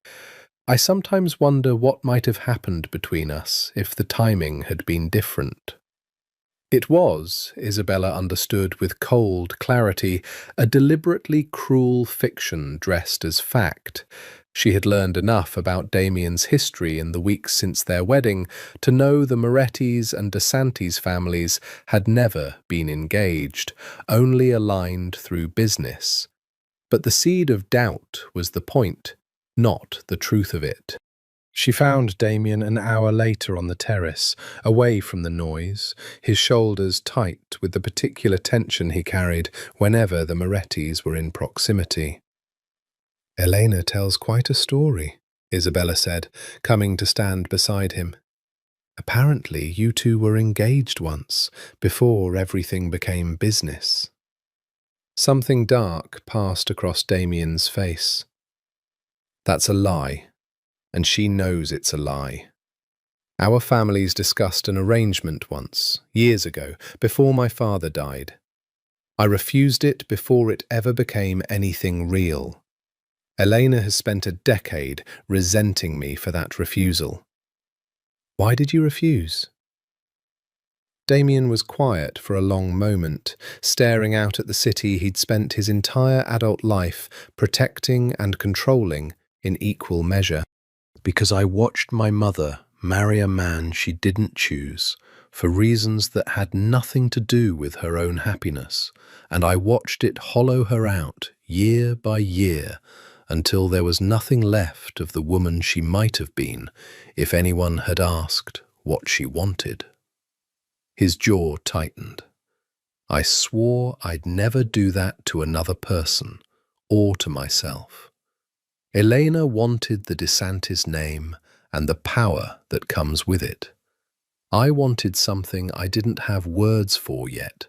I sometimes wonder what might have happened between us if the timing had been different." It was, Isabella understood with cold clarity, a deliberately cruel fiction dressed as fact. She had learned enough about Damien's history in the weeks since their wedding to know the Morettis and DeSantis families had never been engaged, only aligned through business. But the seed of doubt was the point, not the truth of it. She found Damien an hour later on the terrace, away from the noise, his shoulders tight with the particular tension he carried whenever the Morettis were in proximity. "Elena tells quite a story," Isabella said, coming to stand beside him. "Apparently you two were engaged once, before everything became business." Something dark passed across Damien's face. "That's a lie. And she knows it's a lie. Our families discussed an arrangement once, years ago, before my father died. I refused it before it ever became anything real. Elena has spent a decade resenting me for that refusal." "Why did you refuse?" Damien was quiet for a long moment, staring out at the city he'd spent his entire adult life protecting and controlling in equal measure. "Because I watched my mother marry a man she didn't choose for reasons that had nothing to do with her own happiness, and I watched it hollow her out year by year until there was nothing left of the woman she might have been if anyone had asked what she wanted." His jaw tightened. "I swore I'd never do that to another person or to myself. Elena wanted the DeSantis name and the power that comes with it. I wanted something I didn't have words for yet.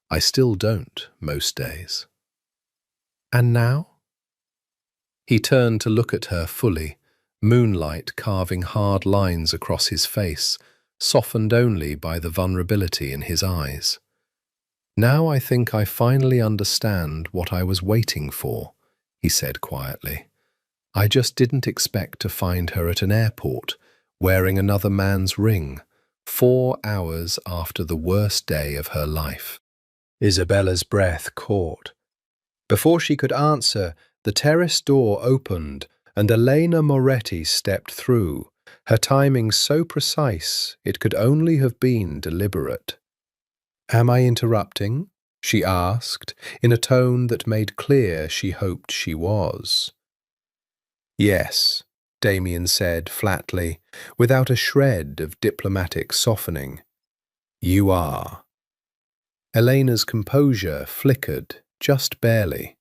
I still don't most days." "And now?" He turned to look at her fully, moonlight carving hard lines across his face, softened only by the vulnerability in his eyes. "Now I think I finally understand what I was waiting for," he said quietly. "I just didn't expect to find her at an airport, wearing another man's ring, 4 hours after the worst day of her life." Isabella's breath caught. Before she could answer, the terrace door opened and Elena Moretti stepped through, her timing so precise it could only have been deliberate. "Am I interrupting?" she asked, in a tone that made clear she hoped she was. "Yes," Damien said flatly, without a shred of diplomatic softening. "You are." Elena's composure flickered, just barely.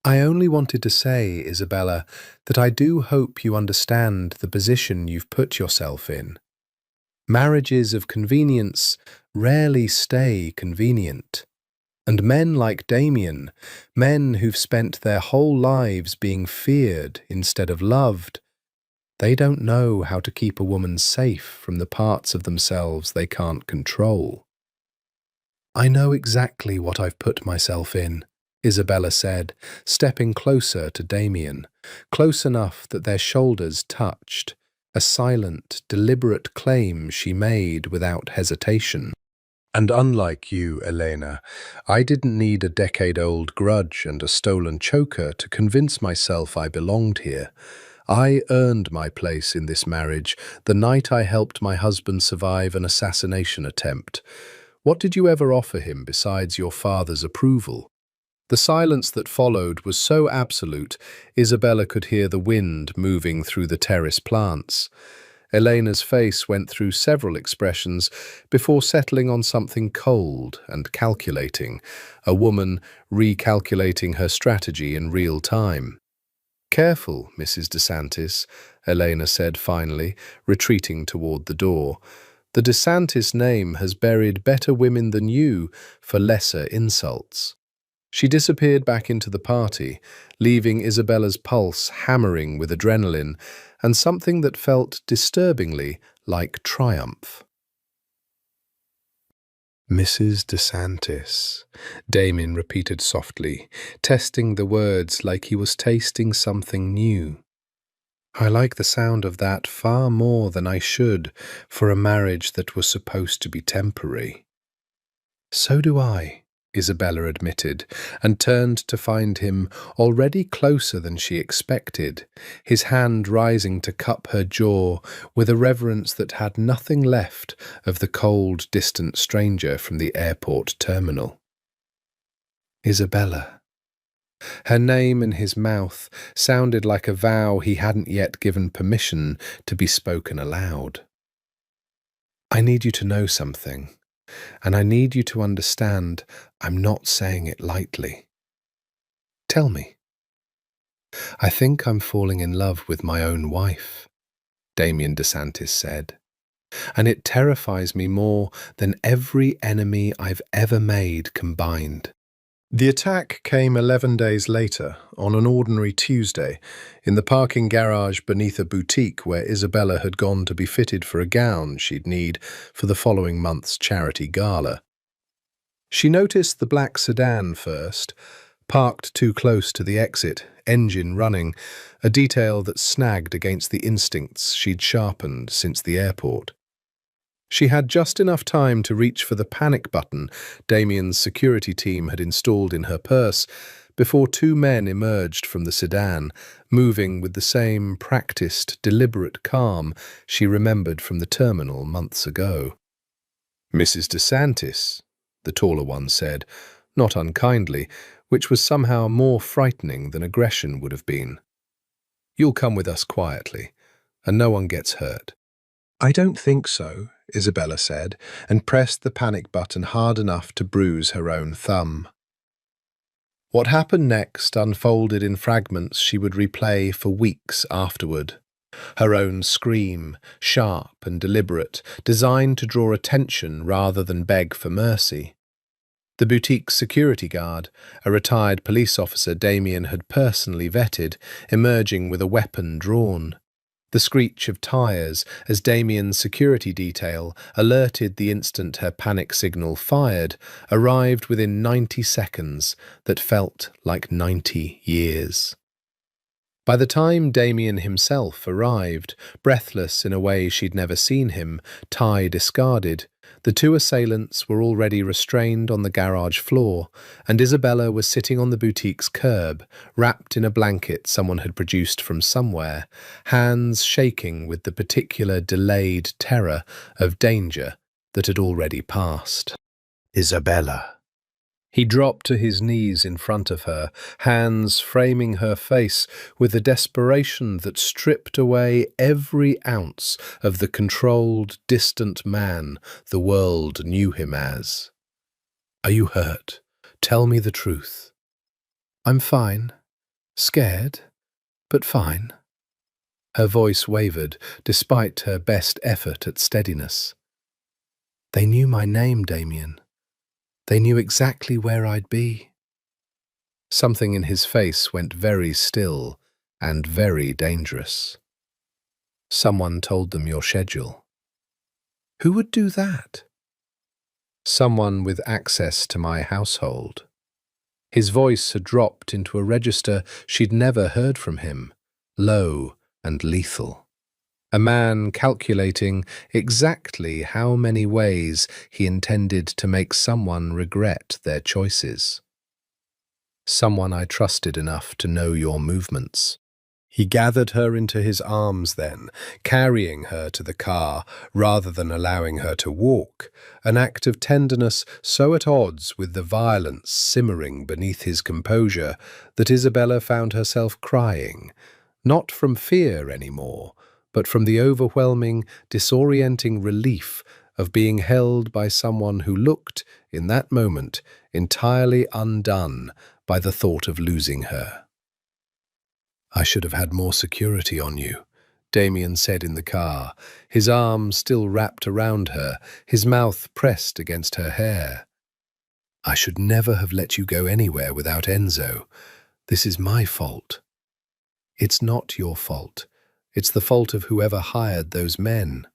"I only wanted to say, Isabella, that I do hope you understand the position you've put yourself in. Marriages of convenience rarely stay convenient. And men like Damien, men who've spent their whole lives being feared instead of loved, they don't know how to keep a woman safe from the parts of themselves they can't control." "I know exactly what I've put myself in," Isabella said, stepping closer to Damien, close enough that their shoulders touched, a silent, deliberate claim she made without hesitation. "And unlike you, Elena, I didn't need a decade-old grudge and a stolen choker to convince myself I belonged here. I earned my place in this marriage the night I helped my husband survive an assassination attempt. What did you ever offer him besides your father's approval?" The silence that followed was so absolute, Isabella could hear the wind moving through the terrace plants. Elena's face went through several expressions before settling on something cold and calculating, a woman recalculating her strategy in real time. "Careful, Mrs. DeSantis," Elena said finally, retreating toward the door. "The DeSantis name has buried better women than you for lesser insults." She disappeared back into the party, leaving Isabella's pulse hammering with adrenaline and something that felt disturbingly like triumph. "Mrs. DeSantis," Damien repeated softly, testing the words like he was tasting something new. "I like the sound of that far more than I should for a marriage that was supposed to be temporary." So do I, Isabella admitted, and turned to find him already closer than she expected, his hand rising to cup her jaw with a reverence that had nothing left of the cold, distant stranger from the airport terminal. Isabella. Her name in his mouth sounded like a vow he hadn't yet given permission to be spoken aloud. I need you to know something, and I need you to understand I'm not saying it lightly. Tell me. I think I'm falling in love with my own wife, Damien DeSantis said, and it terrifies me more than every enemy I've ever made combined. The attack came 11 days later, on an ordinary Tuesday, in the parking garage beneath a boutique where Isabella had gone to be fitted for a gown she'd need for the following month's charity gala. She noticed the black sedan first, parked too close to the exit, engine running, a detail that snagged against the instincts she'd sharpened since the airport. She had just enough time to reach for the panic button Damien's security team had installed in her purse before two men emerged from the sedan, moving with the same practiced, deliberate calm she remembered from the terminal months ago. "Mrs. DeSantis," the taller one said, not unkindly, which was somehow more frightening than aggression would have been. "You'll come with us quietly, and no one gets hurt." "I don't think so," Isabella said, and pressed the panic button hard enough to bruise her own thumb. What happened next unfolded in fragments she would replay for weeks afterward. Her own scream, sharp and deliberate, designed to draw attention rather than beg for mercy. The boutique's security guard, a retired police officer Damien had personally vetted, emerging with a weapon drawn. The screech of tyres as Damien's security detail, alerted the instant her panic signal fired, arrived within 90 seconds that felt like 90 years. By the time Damien himself arrived, breathless in a way she'd never seen him, tie discarded, the two assailants were already restrained on the garage floor, and Isabella was sitting on the boutique's curb, wrapped in a blanket someone had produced from somewhere, hands shaking with the particular delayed terror of danger that had already passed. "Isabella." He dropped to his knees in front of her, hands framing her face with a desperation that stripped away every ounce of the controlled, distant man the world knew him as. "Are you hurt? Tell me the truth." "I'm fine. Scared, but fine." Her voice wavered, despite her best effort at steadiness. "They knew my name, Damien. They knew exactly where I'd be." Something in his face went very still and very dangerous. "Someone told them your schedule." "Who would do that?" "Someone with access to my household." His voice had dropped into a register she'd never heard from him, low and lethal. A man calculating exactly how many ways he intended to make someone regret their choices. "Someone I trusted enough to know your movements." He gathered her into his arms then, carrying her to the car rather than allowing her to walk, an act of tenderness so at odds with the violence simmering beneath his composure that Isabella found herself crying, not from fear anymore, but from the overwhelming, disorienting relief of being held by someone who looked, in that moment, entirely undone by the thought of losing her. "I should have had more security on you," Damien said in the car, his arms still wrapped around her, his mouth pressed against her hair. "I should never have let you go anywhere without Enzo. This is my fault." "It's not your fault. It's the fault of whoever hired those men."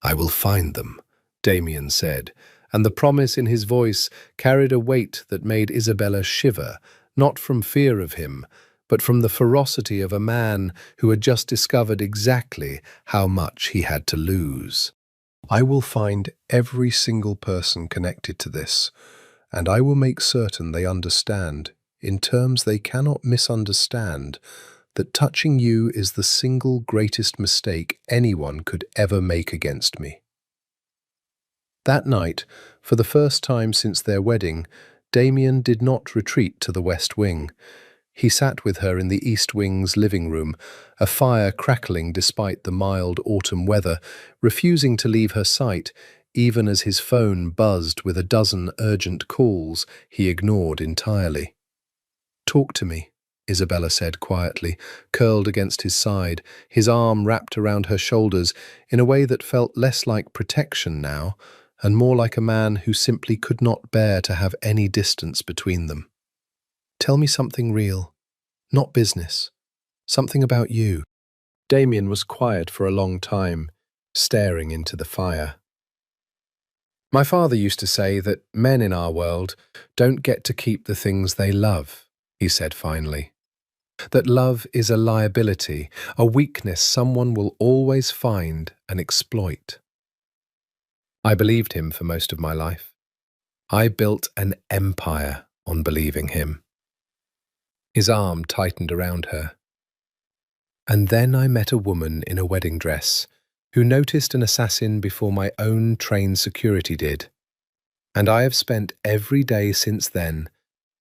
"I will find them," Damien said, and the promise in his voice carried a weight that made Isabella shiver, not from fear of him, but from the ferocity of a man who had just discovered exactly how much he had to lose. I will find every single person connected to this, and I will make certain they understand, in terms they cannot misunderstand, that touching you is the single greatest mistake anyone could ever make against me. That night, for the first time since their wedding, Damien did not retreat to the West Wing. He sat with her in the East Wing's living room, a fire crackling despite the mild autumn weather, refusing to leave her sight, even as his phone buzzed with a dozen urgent calls he ignored entirely. "Talk to me," Isabella said quietly, curled against his side, his arm wrapped around her shoulders in a way that felt less like protection now, and more like a man who simply could not bear to have any distance between them. "Tell me something real, not business. Something about you." Damien was quiet for a long time, staring into the fire. "My father used to say that men in our world don't get to keep the things they love," he said finally. "That love is a liability, a weakness someone will always find and exploit." I believed him for most of my life. I built an empire on believing him. His arm tightened around her. "And then I met a woman in a wedding dress who noticed an assassin before my own trained security did. And I have spent every day since then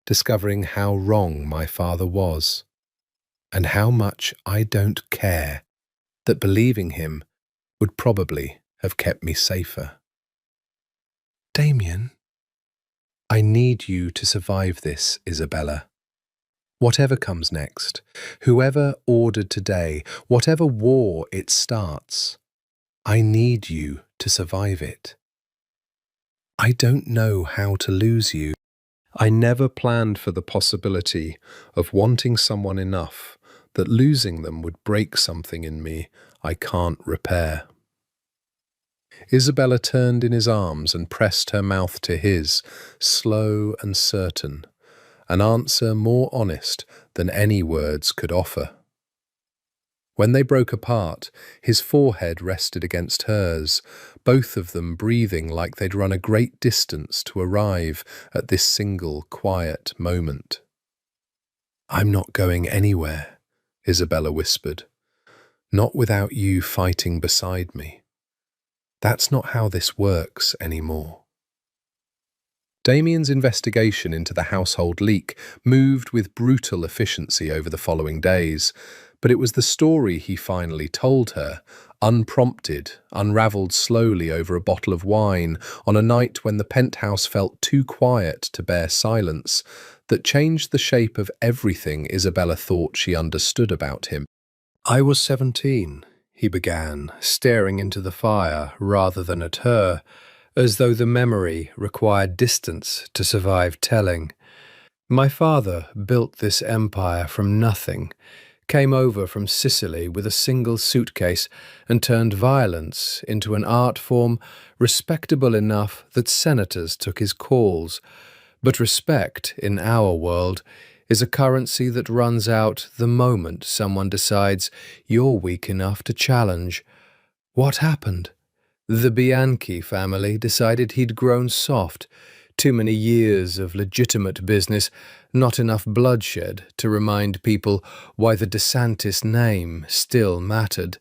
discovering how wrong my father was, and how much I don't care that believing him would probably have kept me safer." "Damien, I need you to survive this, Isabella. Whatever comes next, whoever ordered today, whatever war it starts, I need you to survive it. I don't know how to lose you. I never planned for the possibility of wanting someone enough that losing them would break something in me I can't repair." Isabella turned in his arms and pressed her mouth to his, slow and certain, an answer more honest than any words could offer. When they broke apart, his forehead rested against hers, both of them breathing like they'd run a great distance to arrive at this single quiet moment. "I'm not going anywhere," Isabella whispered. "Not without you fighting beside me. That's not how this works anymore." Damien's investigation into the household leak moved with brutal efficiency over the following days, but it was the story he finally told her, unprompted, unravelled slowly over a bottle of wine on a night when the penthouse felt too quiet to bear silence, that changed the shape of everything Isabella thought she understood about him. "I was 17, he began, staring into the fire rather than at her, as though the memory required distance to survive telling. "My father built this empire from nothing, came over from Sicily with a single suitcase and turned violence into an art form respectable enough that senators took his calls. But respect, in our world, is a currency that runs out the moment someone decides you're weak enough to challenge. What happened? The Bianchi family decided he'd grown soft. Too many years of legitimate business, not enough bloodshed to remind people why the DeSantis name still mattered."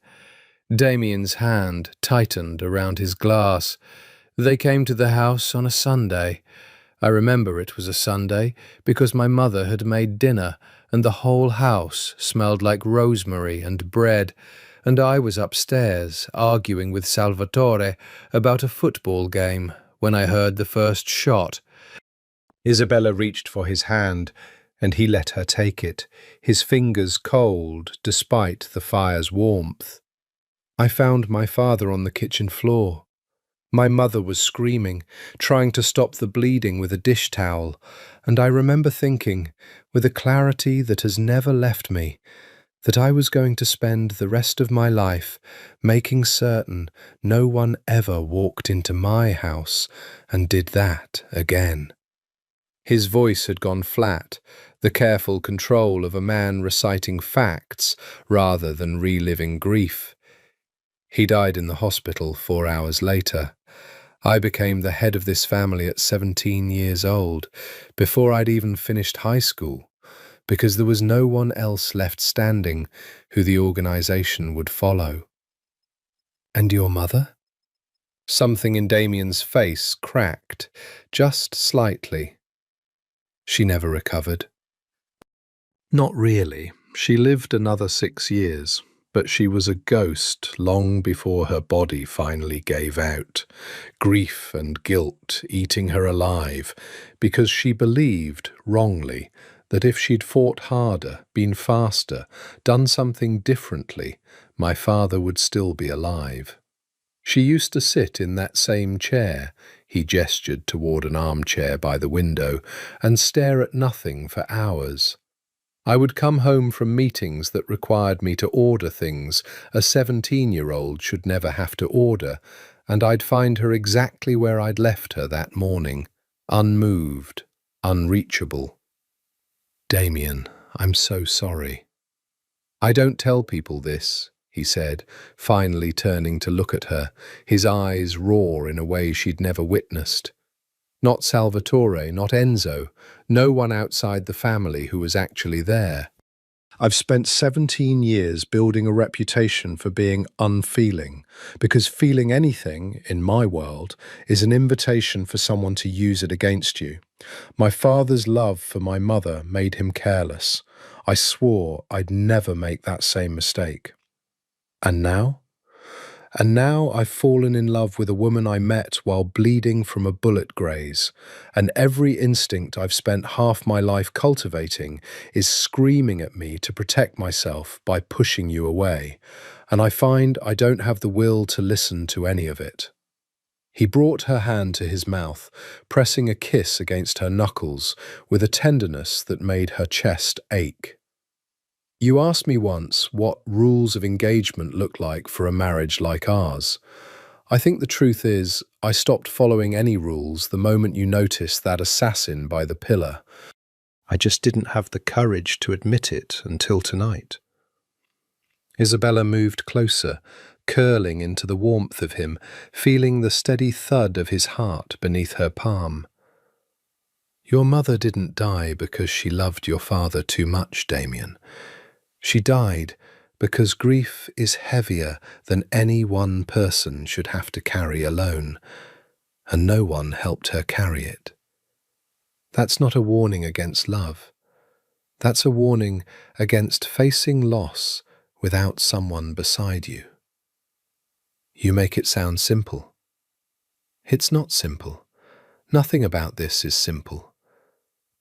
Damien's hand tightened around his glass. "They came to the house on a Sunday. I remember it was a Sunday because my mother had made dinner and the whole house smelled like rosemary and bread, and I was upstairs arguing with Salvatore about a football game when I heard the first shot." Isabella reached for his hand, and he let her take it, his fingers cold despite the fire's warmth. "I found my father on the kitchen floor. My mother was screaming, trying to stop the bleeding with a dish towel, and I remember thinking, with a clarity that has never left me, that I was going to spend the rest of my life making certain no one ever walked into my house and did that again." His voice had gone flat, the careful control of a man reciting facts rather than reliving grief. He died in the hospital 4 hours later. I became the head of this family at 17 years old, before I'd even finished high school, because there was no one else left standing who the organization would follow. And your mother? Something in Damien's face cracked, just slightly. She never recovered. Not really. She lived another 6 years, but she was a ghost long before her body finally gave out, grief and guilt eating her alive, because she believed, wrongly, that if she'd fought harder, been faster, done something differently, my father would still be alive. She used to sit in that same chair, he gestured toward an armchair by the window, and stare at nothing for hours. I would come home from meetings that required me to order things a 17-year-old should never have to order, and I'd find her exactly where I'd left her that morning, unmoved, unreachable. Damien, I'm so sorry. I don't tell people this, he said, finally turning to look at her, his eyes raw in a way she'd never witnessed. Not Salvatore, not Enzo, no one outside the family who was actually there. I've spent 17 years building a reputation for being unfeeling, because feeling anything, in my world, is an invitation for someone to use it against you. My father's love for my mother made him careless. I swore I'd never make that same mistake. And now? And now I've fallen in love with a woman I met while bleeding from a bullet graze, and every instinct I've spent half my life cultivating is screaming at me to protect myself by pushing you away, and I find I don't have the will to listen to any of it. He brought her hand to his mouth, pressing a kiss against her knuckles with a tenderness that made her chest ache. You asked me once what rules of engagement look like for a marriage like ours. I think the truth is, I stopped following any rules the moment you noticed that assassin by the pillar. I just didn't have the courage to admit it until tonight. Isabella moved closer, curling into the warmth of him, feeling the steady thud of his heart beneath her palm. Your mother didn't die because she loved your father too much, Damien. She died because grief is heavier than any one person should have to carry alone, and no one helped her carry it. That's not a warning against love. That's a warning against facing loss without someone beside you. You make it sound simple. It's not simple. Nothing about this is simple.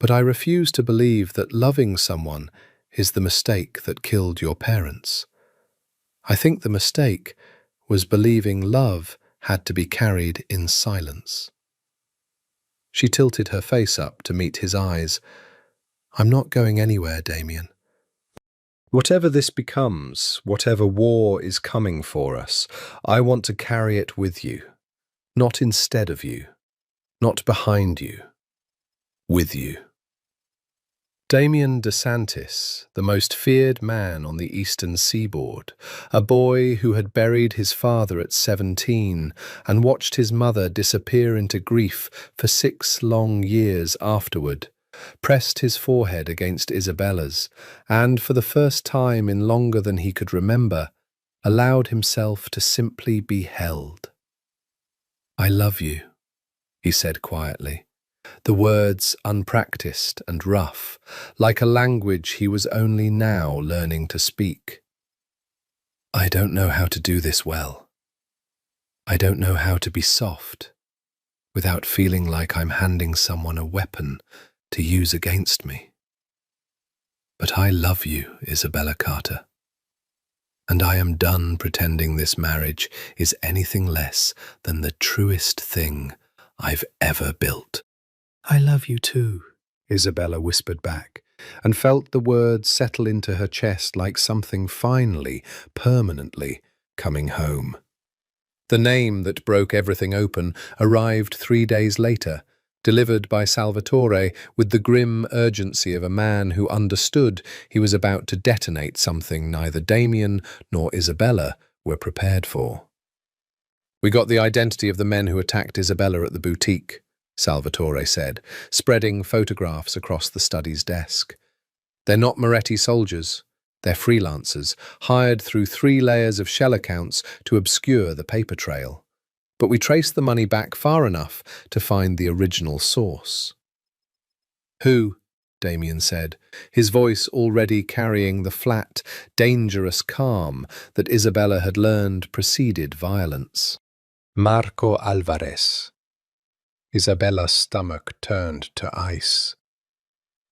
But I refuse to believe that loving someone is the mistake that killed your parents. I think the mistake was believing love had to be carried in silence. She tilted her face up to meet his eyes. I'm not going anywhere, Damien. Whatever this becomes, whatever war is coming for us, I want to carry it with you, not instead of you, not behind you, with you. Damien DeSantis, the most feared man on the eastern seaboard, a boy who had buried his father at 17 and watched his mother disappear into grief for 6 long years afterward, pressed his forehead against Isabella's, and for the first time in longer than he could remember, allowed himself to simply be held. I love you, he said quietly. The words unpracticed and rough, like a language he was only now learning to speak. I don't know how to do this well. I don't know how to be soft, without feeling like I'm handing someone a weapon to use against me. But I love you, Isabella Carter, and I am done pretending this marriage is anything less than the truest thing I've ever built. I love you too, Isabella whispered back, and felt the words settle into her chest like something finally, permanently, coming home. The name that broke everything open arrived 3 days later, delivered by Salvatore with the grim urgency of a man who understood he was about to detonate something neither Damien nor Isabella we're prepared for. We got the identity of the men who attacked Isabella at the boutique, Salvatore said, spreading photographs across the study's desk. They're not Moretti soldiers. They're freelancers, hired through 3 layers of shell accounts to obscure the paper trail. But we traced the money back far enough to find the original source. Who? Damien said, his voice already carrying the flat, dangerous calm that Isabella had learned preceded violence. Marco Alvarez. Isabella's stomach turned to ice.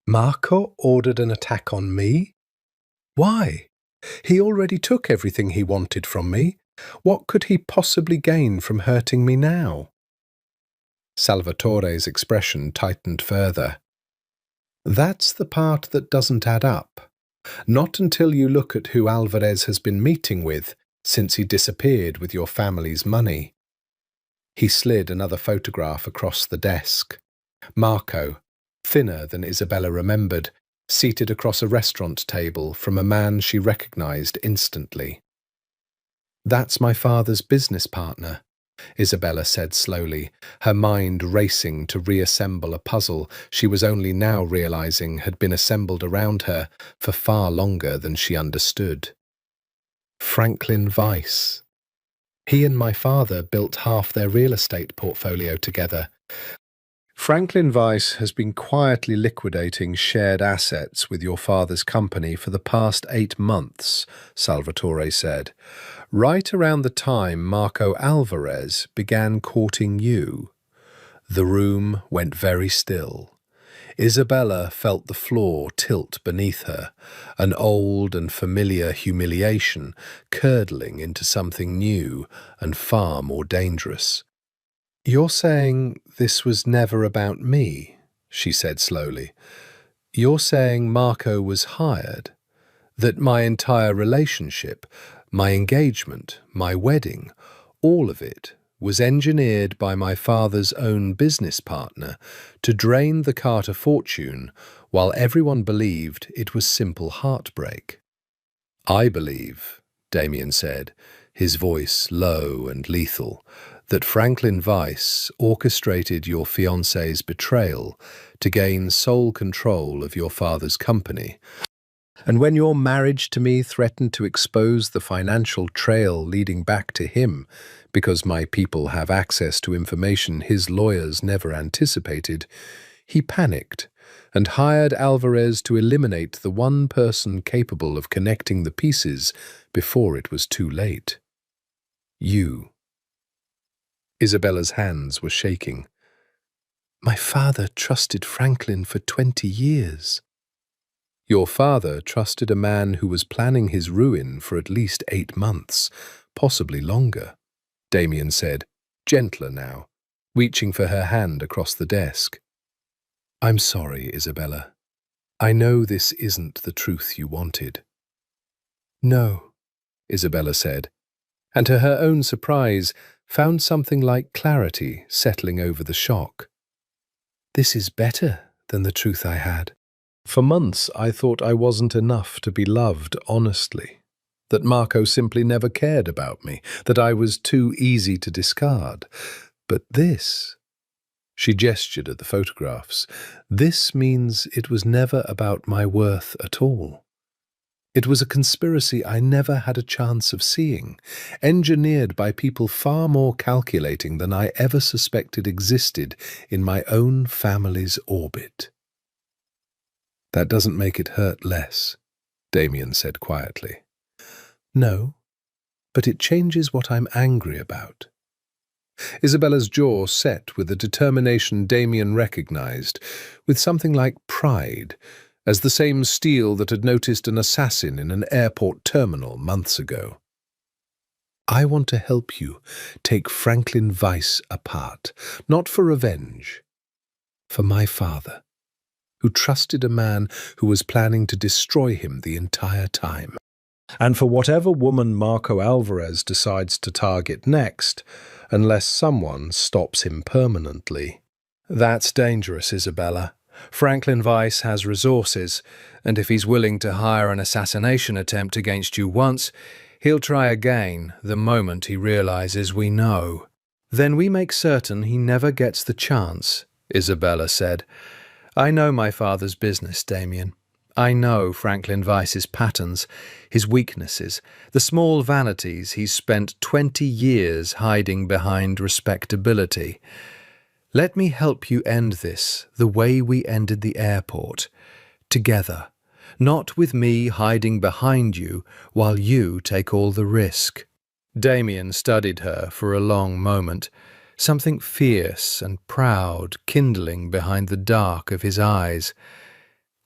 Marco ordered an attack on me? Why? He already took everything he wanted from me. What could he possibly gain from hurting me now? Salvatore's expression tightened further. That's the part that doesn't add up. Not until you look at who Alvarez has been meeting with since he disappeared with your family's money. He slid another photograph across the desk. Marco, thinner than Isabella remembered, seated across a restaurant table from a man she recognized instantly. That's my father's business partner, Isabella said slowly, her mind racing to reassemble a puzzle she was only now realizing had been assembled around her for far longer than she understood. Franklin Weiss. He and my father built half their real estate portfolio together. Franklin Weiss has been quietly liquidating shared assets with your father's company for the past 8 months, Salvatore said, right around the time Marco Alvarez began courting you. The room went very still. Isabella felt the floor tilt beneath her, an old and familiar humiliation curdling into something new and far more dangerous. You're saying this was never about me, she said slowly. You're saying Marco was hired, that my entire relationship, my engagement, my wedding, all of it was engineered by my father's own business partner to drain the Carter fortune while everyone believed it was simple heartbreak. I believe, Damien said, his voice low and lethal, that Franklin Weiss orchestrated your fiancé's betrayal to gain sole control of your father's company. And when your marriage to me threatened to expose the financial trail leading back to him, because my people have access to information his lawyers never anticipated, he panicked and hired Alvarez to eliminate the one person capable of connecting the pieces before it was too late. You. Isabella's hands were shaking. My father trusted Franklin for 20 years. Your father trusted a man who was planning his ruin for at least 8 months, possibly longer, Damien said, gentler now, reaching for her hand across the desk. I'm sorry, Isabella. I know this isn't the truth you wanted. No, Isabella said, and to her own surprise, found something like clarity settling over the shock. This is better than the truth I had. For months I thought I wasn't enough to be loved honestly, that Marco simply never cared about me, that I was too easy to discard. But this, she gestured at the photographs, this means it was never about my worth at all. It was a conspiracy I never had a chance of seeing, engineered by people far more calculating than I ever suspected existed in my own family's orbit. That doesn't make it hurt less, Damien said quietly. No, but it changes what I'm angry about. Isabella's jaw set with a determination Damien recognized, with something like pride, as the same steel that had noticed an assassin in an airport terminal months ago. I want to help you take Franklin Weiss apart, not for revenge, for my father, who trusted a man who was planning to destroy him the entire time. And for whatever woman Marco Alvarez decides to target next, unless someone stops him permanently. That's dangerous, Isabella. Franklin Weiss has resources, and if he's willing to hire an assassination attempt against you once, He'll try again the moment he realizes we know. Then we make certain he never gets the chance, Isabella said. I know my father's business, Damien. I know Franklin Weiss's patterns, his weaknesses, the small vanities he's spent 20 years hiding behind respectability. Let me help you end this the way we ended the airport, together, not with me hiding behind you while you take all the risk. Damien studied her for a long moment, something fierce and proud kindling behind the dark of his eyes.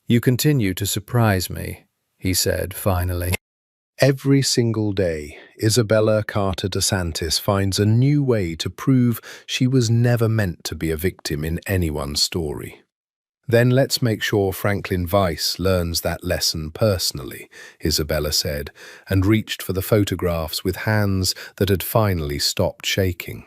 You continue to surprise me, he said finally. Every single day, Isabella Carter DeSantis finds a new way to prove she was never meant to be a victim in anyone's story. Then let's make sure Franklin Weiss learns that lesson personally, Isabella said, and reached for the photographs with hands that had finally stopped shaking.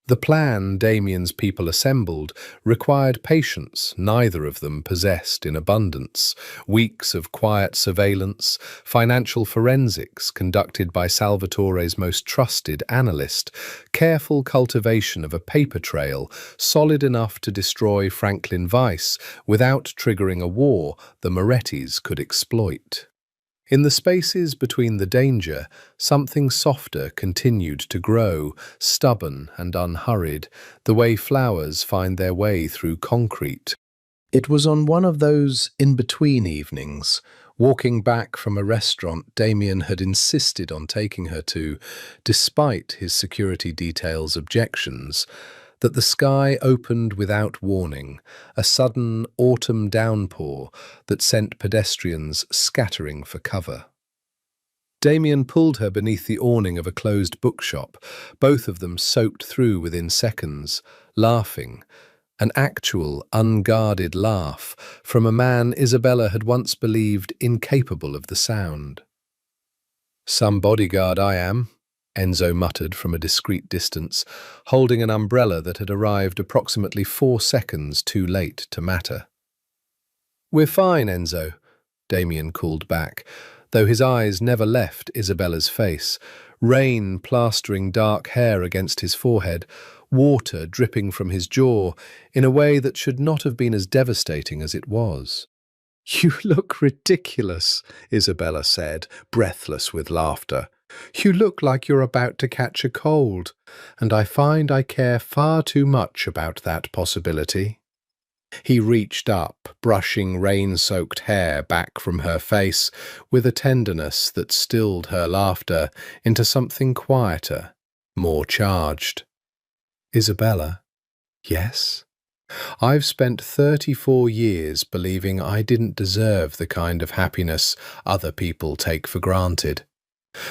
The plan Damien's people assembled required patience neither of them possessed in abundance, weeks of quiet surveillance, financial forensics conducted by Salvatore's most trusted analyst, careful cultivation of a paper trail solid enough to destroy Franklin Weiss without triggering a war the Morettis could exploit. In the spaces between the danger, something softer continued to grow, stubborn and unhurried, the way flowers find their way through concrete. It was on one of those in-between evenings, walking back from a restaurant Damien had insisted on taking her to, despite his security detail's objections, that the sky opened without warning, a sudden autumn downpour that sent pedestrians scattering for cover. Damien pulled her beneath the awning of a closed bookshop, both of them soaked through within seconds, laughing, an actual, unguarded laugh from a man Isabella had once believed incapable of the sound. "Some bodyguard I am," Enzo muttered from a discreet distance, holding an umbrella that had arrived approximately 4 seconds too late to matter. "We're fine, Enzo," Damien called back, though his eyes never left Isabella's face, rain plastering dark hair against his forehead, water dripping from his jaw in a way that should not have been as devastating as it was. "You look ridiculous," Isabella said, breathless with laughter. "You look like you're about to catch a cold, and I find I care far too much about that possibility." He reached up, brushing rain-soaked hair back from her face with a tenderness that stilled her laughter into something quieter, more charged. "Isabella, yes? I've spent 34 years believing I didn't deserve the kind of happiness other people take for granted.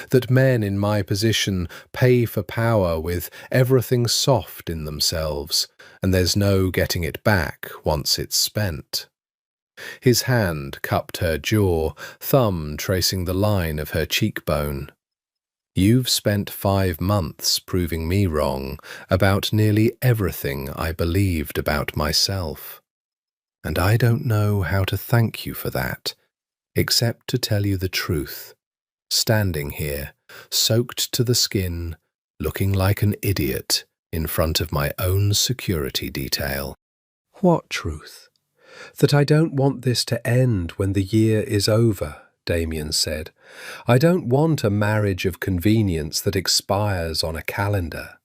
That men in my position pay for power with everything soft in themselves, and there's no getting it back once it's spent." His hand cupped her jaw, thumb tracing the line of her cheekbone. "You've spent 5 months proving me wrong about nearly everything I believed about myself. And I don't know how to thank you for that, except to tell you the truth. Standing here, soaked to the skin, looking like an idiot in front of my own security detail." "What truth?" "That I don't want this to end when the year is over," Damien said. "I don't want a marriage of convenience that expires on a calendar.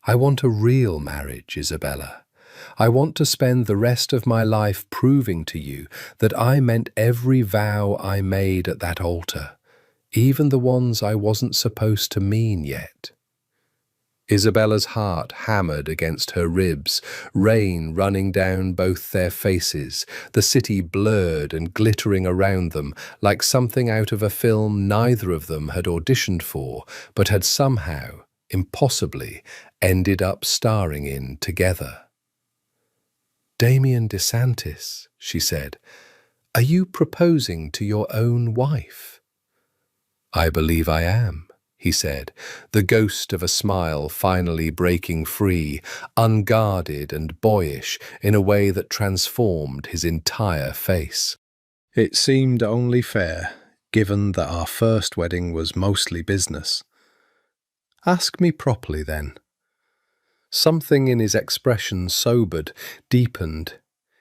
I want a real marriage, Isabella. I want to spend the rest of my life proving to you that I meant every vow I made at that altar, even the ones I wasn't supposed to mean yet." Isabella's heart hammered against her ribs, rain running down both their faces, the city blurred and glittering around them like something out of a film neither of them had auditioned for, but had somehow, impossibly, ended up starring in together. "Damien DeSantis," she said, "are you proposing to your own wife?" "I believe I am," he said, the ghost of a smile finally breaking free, unguarded and boyish in a way that transformed his entire face. "It seemed only fair," given that our first wedding was mostly business. Ask me properly, then. Something in his expression sobered, deepened.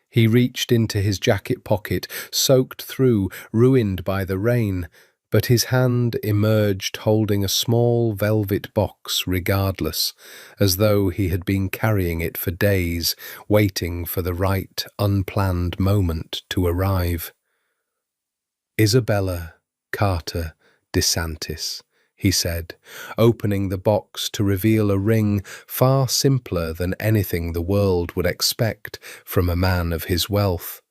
He reached into his jacket pocket, soaked through, ruined by the rain, but his hand emerged holding a small velvet box regardless, as though he had been carrying it for days, waiting for the right, unplanned moment to arrive. Isabella Carter DeSantis, he said, opening the box to reveal a ring far simpler than anything the world would expect from a man of his wealth.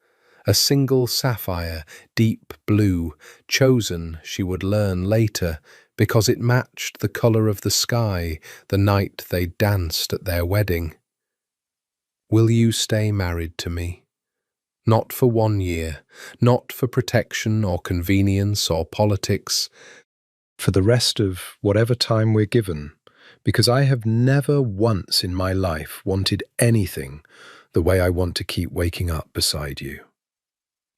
A single sapphire, deep blue, chosen, she would learn later, because it matched the colour of the sky the night they danced at their wedding. Will you stay married to me? Not for 1 year, not for protection or convenience or politics, for the rest of whatever time we're given, because I have never once in my life wanted anything the way I want to keep waking up beside you.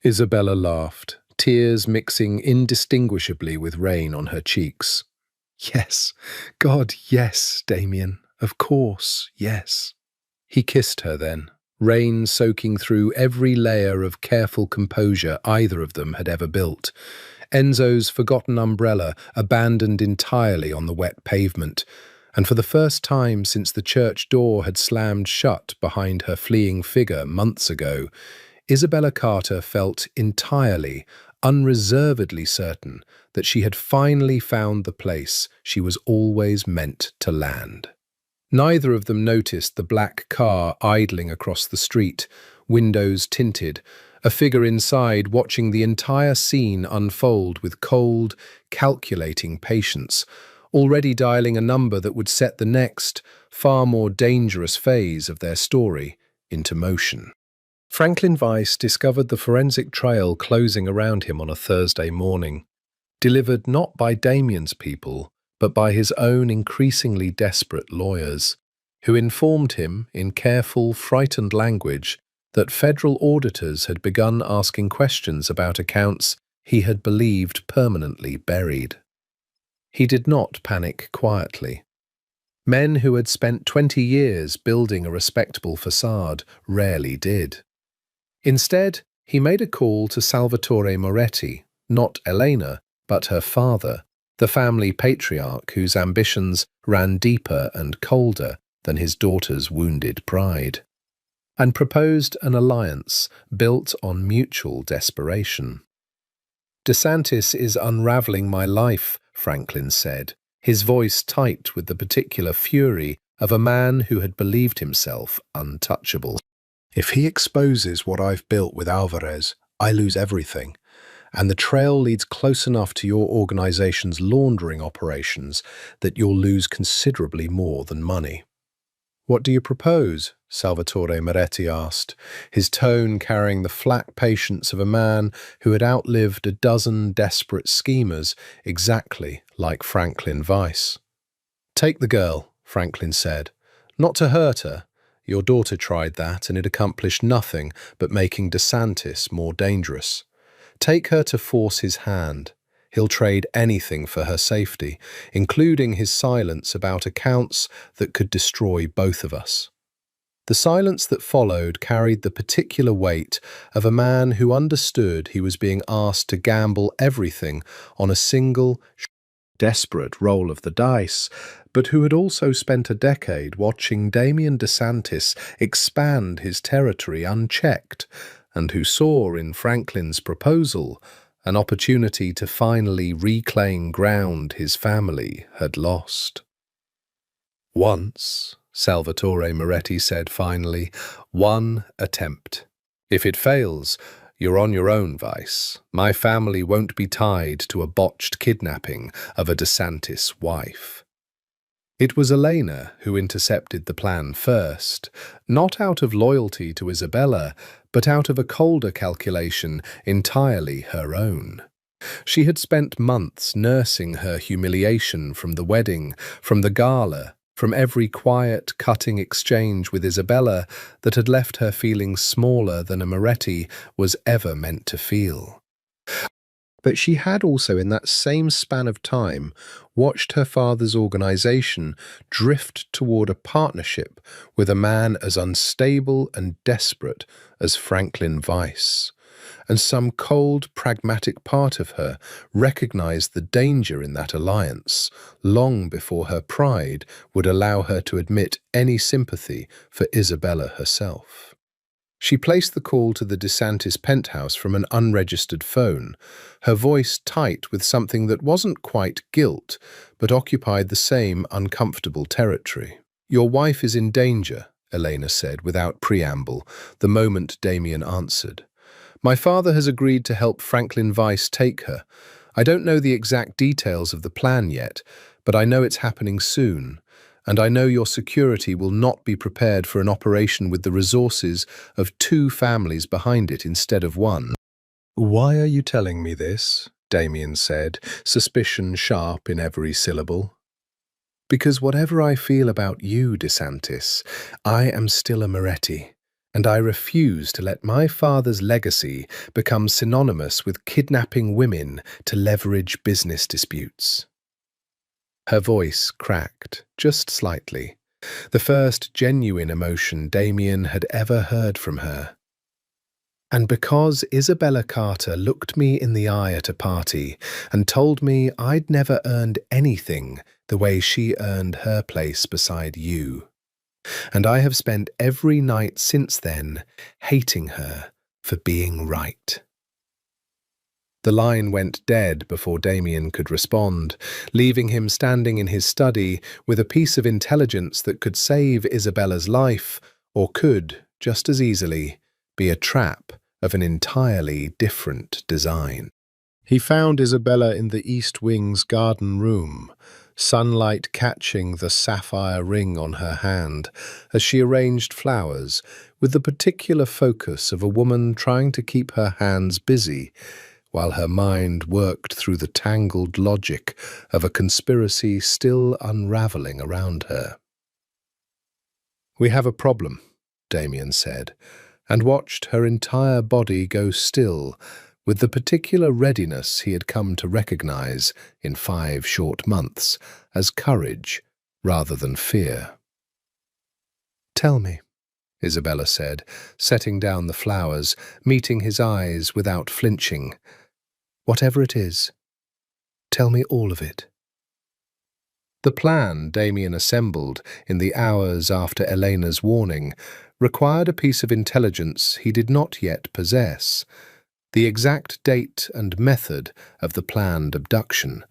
Isabella laughed, tears mixing indistinguishably with rain on her cheeks. Yes, God, yes, Damien, of course, yes. He kissed her then, rain soaking through every layer of careful composure either of them had ever built. Enzo's forgotten umbrella abandoned entirely on the wet pavement, and for the first time since the church door had slammed shut behind her fleeing figure months ago, Isabella Carter felt entirely, unreservedly certain that she had finally found the place she was always meant to land. Neither of them noticed the black car idling across the street, windows tinted, a figure inside watching the entire scene unfold with cold, calculating patience, already dialing a number that would set the next, far more dangerous phase of their story into motion. Franklin Weiss discovered the forensic trail closing around him on a Thursday morning, delivered not by Damien's people, but by his own increasingly desperate lawyers, who informed him in careful, frightened language that federal auditors had begun asking questions about accounts he had believed permanently buried. He did not panic quietly. Men who had spent 20 years building a respectable facade rarely did. Instead, he made a call to Salvatore Moretti, not Elena, but her father, the family patriarch whose ambitions ran deeper and colder than his daughter's wounded pride, and proposed an alliance built on mutual desperation. DeSantis is unravelling my life, Franklin said, his voice tight with the particular fury of a man who had believed himself untouchable. If he exposes what I've built with Alvarez, I lose everything, and the trail leads close enough to your organization's laundering operations that you'll lose considerably more than money. What do you propose? Salvatore Moretti asked, his tone carrying the flat patience of a man who had outlived a dozen desperate schemers exactly like Franklin Weiss. Take the girl, Franklin said. Not to hurt her. Your daughter tried that, and it accomplished nothing but making DeSantis more dangerous. Take her to force his hand. He'll trade anything for her safety, including his silence about accounts that could destroy both of us. The silence that followed carried the particular weight of a man who understood he was being asked to gamble everything on a single, desperate roll of the dice, but who had also spent a decade watching Damien DeSantis expand his territory unchecked, and who saw in Franklin's proposal an opportunity to finally reclaim ground his family had lost. Once, Salvatore Moretti said finally, one attempt. If it fails, you're on your own, Weiss. My family won't be tied to a botched kidnapping of a DeSantis wife. It was Elena who intercepted the plan first, not out of loyalty to Isabella, but out of a colder calculation entirely her own. She had spent months nursing her humiliation from the wedding, from the gala, from every quiet, cutting exchange with Isabella that had left her feeling smaller than a Moretti was ever meant to feel. But she had also, in that same span of time, watched her father's organization drift toward a partnership with a man as unstable and desperate as Franklin Weiss. And some cold, pragmatic part of her recognized the danger in that alliance long before her pride would allow her to admit any sympathy for Isabella herself. She placed the call to the DeSantis penthouse from an unregistered phone, her voice tight with something that wasn't quite guilt, but occupied the same uncomfortable territory. "Your wife is in danger," Elena said without preamble, the moment Damien answered. "My father has agreed to help Franklin Weiss take her. I don't know the exact details of the plan yet, but I know it's happening soon. And I know your security will not be prepared for an operation with the resources of 2 families behind it instead of 1. "Why are you telling me this?" Damien said, suspicion sharp in every syllable. "Because whatever I feel about you, DeSantis, I am still a Moretti, and I refuse to let my father's legacy become synonymous with kidnapping women to leverage business disputes." Her voice cracked, just slightly, the first genuine emotion Damien had ever heard from her. "And because Isabella Carter looked me in the eye at a party and told me I'd never earned anything the way she earned her place beside you. And I have spent every night since then hating her for being right." The line went dead before Damien could respond, leaving him standing in his study with a piece of intelligence that could save Isabella's life, or could, just as easily, be a trap of an entirely different design. He found Isabella in the East Wing's garden room, sunlight catching the sapphire ring on her hand as she arranged flowers with the particular focus of a woman trying to keep her hands busy, while her mind worked through the tangled logic of a conspiracy still unraveling around her. "We have a problem," Damien said, and watched her entire body go still with the particular readiness he had come to recognize in 5 short months as courage rather than fear. "Tell me," Isabella said, setting down the flowers, meeting his eyes without flinching. "Whatever it is, tell me all of it." The plan Damien assembled in the hours after Elena's warning required a piece of intelligence he did not yet possess, the exact date and method of the planned abduction,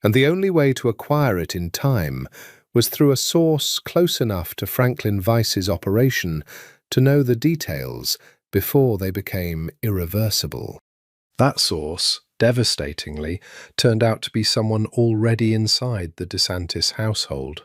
and the only way to acquire it in time was through a source close enough to Franklin Weiss's operation to know the details before they became irreversible. That source, devastatingly, turned out to be someone already inside the DeSantis household.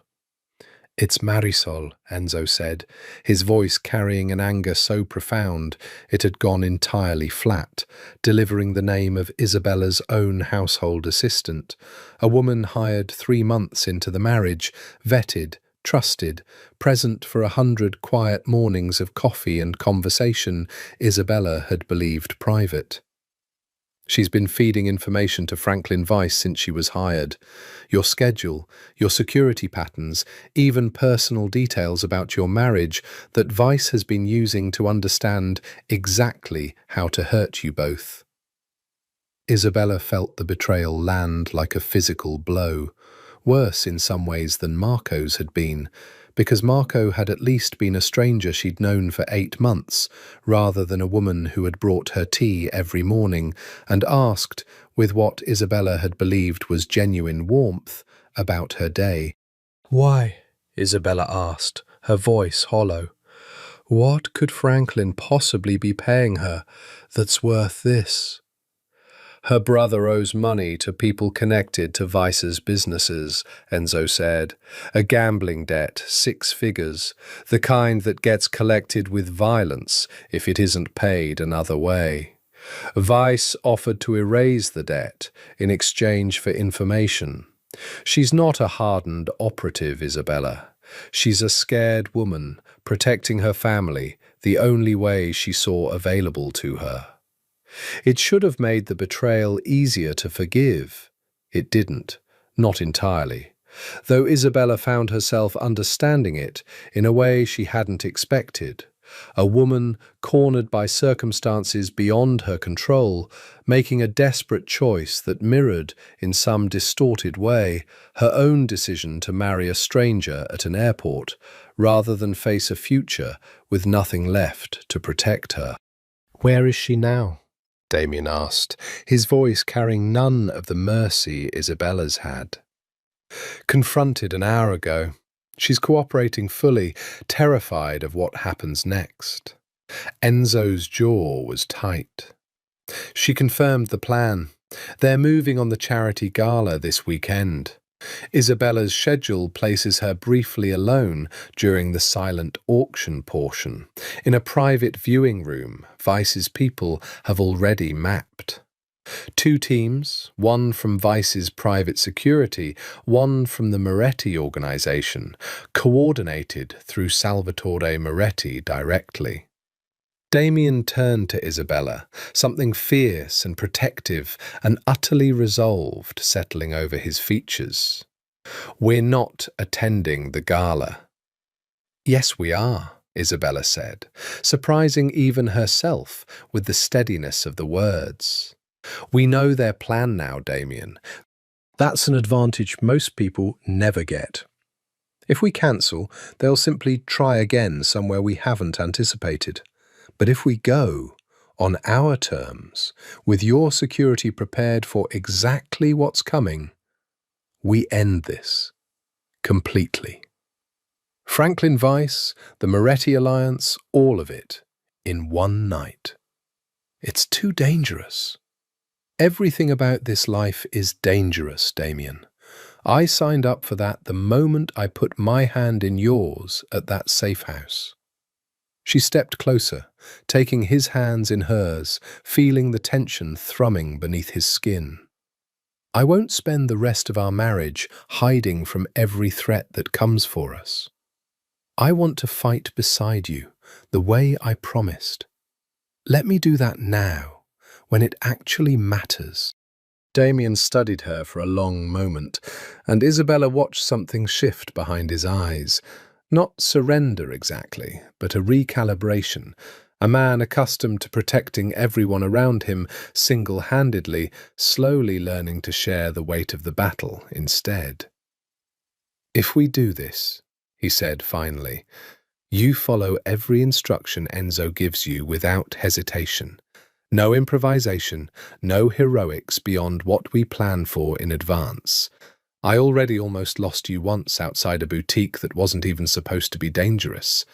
"It's Marisol," Enzo said, his voice carrying an anger so profound it had gone entirely flat, delivering the name of Isabella's own household assistant, a woman hired 3 months into the marriage, vetted, trusted, present for 100 quiet mornings of coffee and conversation Isabella had believed private. "She's been feeding information to Franklin Weiss since she was hired. Your schedule, your security patterns, even personal details about your marriage that Weiss has been using to understand exactly how to hurt you both." Isabella felt the betrayal land like a physical blow, worse in some ways than Marco's had been, because Marco had at least been a stranger she'd known for 8 months, rather than a woman who had brought her tea every morning and asked, with what Isabella had believed was genuine warmth, about her day. "Why?" Isabella asked, her voice hollow. "What could Franklin possibly be paying her that's worth this?" "Her brother owes money to people connected to Weiss's businesses," Enzo said. "A gambling debt, 6 figures, the kind that gets collected with violence if it isn't paid another way. Weiss offered to erase the debt in exchange for information. She's not a hardened operative, Isabella. She's a scared woman, protecting her family, the only way she saw available to her." It should have made the betrayal easier to forgive. It didn't, not entirely, though Isabella found herself understanding it in a way she hadn't expected. A woman cornered by circumstances beyond her control, making a desperate choice that mirrored, in some distorted way, her own decision to marry a stranger at an airport, rather than face a future with nothing left to protect her. "Where is she now?" Damien asked, his voice carrying none of the mercy Isabella's had. "Confronted an hour ago. She's cooperating fully, terrified of what happens next." Enzo's jaw was tight. She confirmed the plan. They're moving on the charity gala this weekend. Isabella's schedule places her briefly alone during the silent auction portion, in a private viewing room Vice's people have already mapped. 2 teams, one from Vice's private security, one from the Moretti organization, coordinated through Salvatore Moretti directly. Damien turned to Isabella, something fierce and protective and utterly resolved settling over his features. "We're not attending the gala." "Yes, we are," Isabella said, surprising even herself with the steadiness of the words. "We know their plan now, Damien. That's an advantage most people never get. If we cancel, they'll simply try again somewhere we haven't anticipated. But if we go, on our terms, with your security prepared for exactly what's coming, we end this. Completely. Franklin Vice, the Moretti Alliance, all of it, in one night. It's too dangerous. Everything about this life is dangerous, Damien. I signed up for that the moment I put my hand in yours at that safe house." She stepped closer, taking his hands in hers, feeling the tension thrumming beneath his skin. "I won't spend the rest of our marriage hiding from every threat that comes for us. I want to fight beside you, the way I promised. Let me do that now, when it actually matters." Damien studied her for a long moment, and Isabella watched something shift behind his eyes. Not surrender exactly, but a recalibration. A man accustomed to protecting everyone around him single-handedly, slowly learning to share the weight of the battle instead. "If we do this," he said finally, "you follow every instruction Enzo gives you without hesitation. No improvisation, no heroics beyond what we plan for in advance. I already almost lost you once outside a boutique that wasn't even supposed to be dangerous.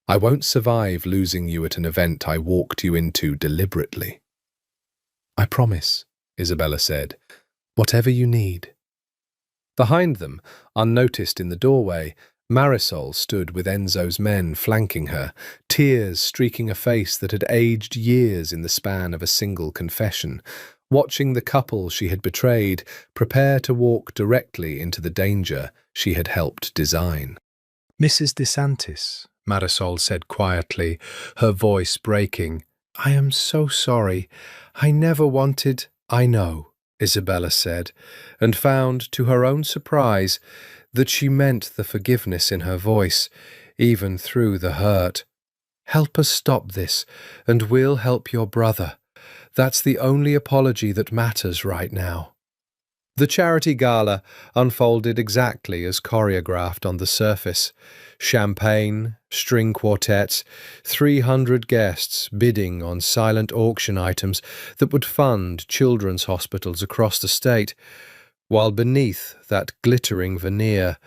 I won't survive losing you at an event I walked you into deliberately." "I promise," Isabella said. "Whatever you need." Behind them, unnoticed in the doorway, Marisol stood with Enzo's men flanking her, tears streaking a face that had aged years in the span of a single confession, watching the couple she had betrayed prepare to walk directly into the danger she had helped design. "Mrs. DeSantis," Marisol said quietly, her voice breaking, "I am so sorry. I never wanted—" "I know," Isabella said, and found, to her own surprise, that she meant the forgiveness in her voice, even through the hurt. "Help us stop this, and we'll help your brother. That's the only apology that matters right now." The charity gala unfolded exactly as choreographed on the surface. Champagne, string quartets, 300 guests bidding on silent auction items that would fund children's hospitals across the state, while beneath that glittering veneer,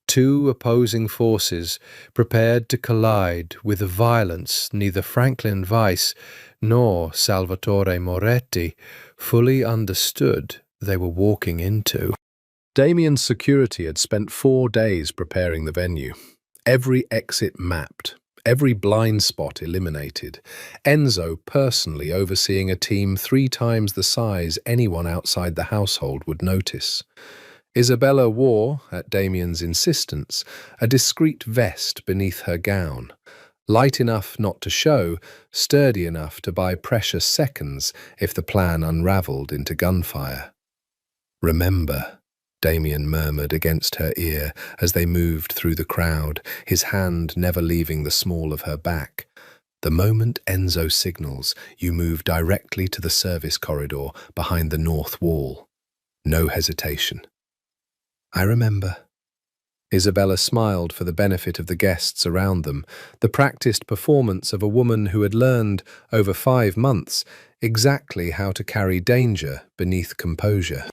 2 opposing forces prepared to collide with a violence neither Franklin Vice nor Salvatore Moretti fully understood they were walking into. Damien's security had spent 4 days preparing the venue. Every exit mapped, every blind spot eliminated. Enzo personally overseeing a team 3 times the size anyone outside the household would notice. Isabella wore, at Damien's insistence, a discreet vest beneath her gown, Light enough not to show, sturdy enough to buy precious seconds if the plan unravelled into gunfire. "Remember," Damien murmured against her ear as they moved through the crowd, his hand never leaving the small of her back. "The moment Enzo signals, you move directly to the service corridor behind the north wall. No hesitation." "I remember." Isabella smiled for the benefit of the guests around them, the practiced performance of a woman who had learned, over 5 months, exactly how to carry danger beneath composure.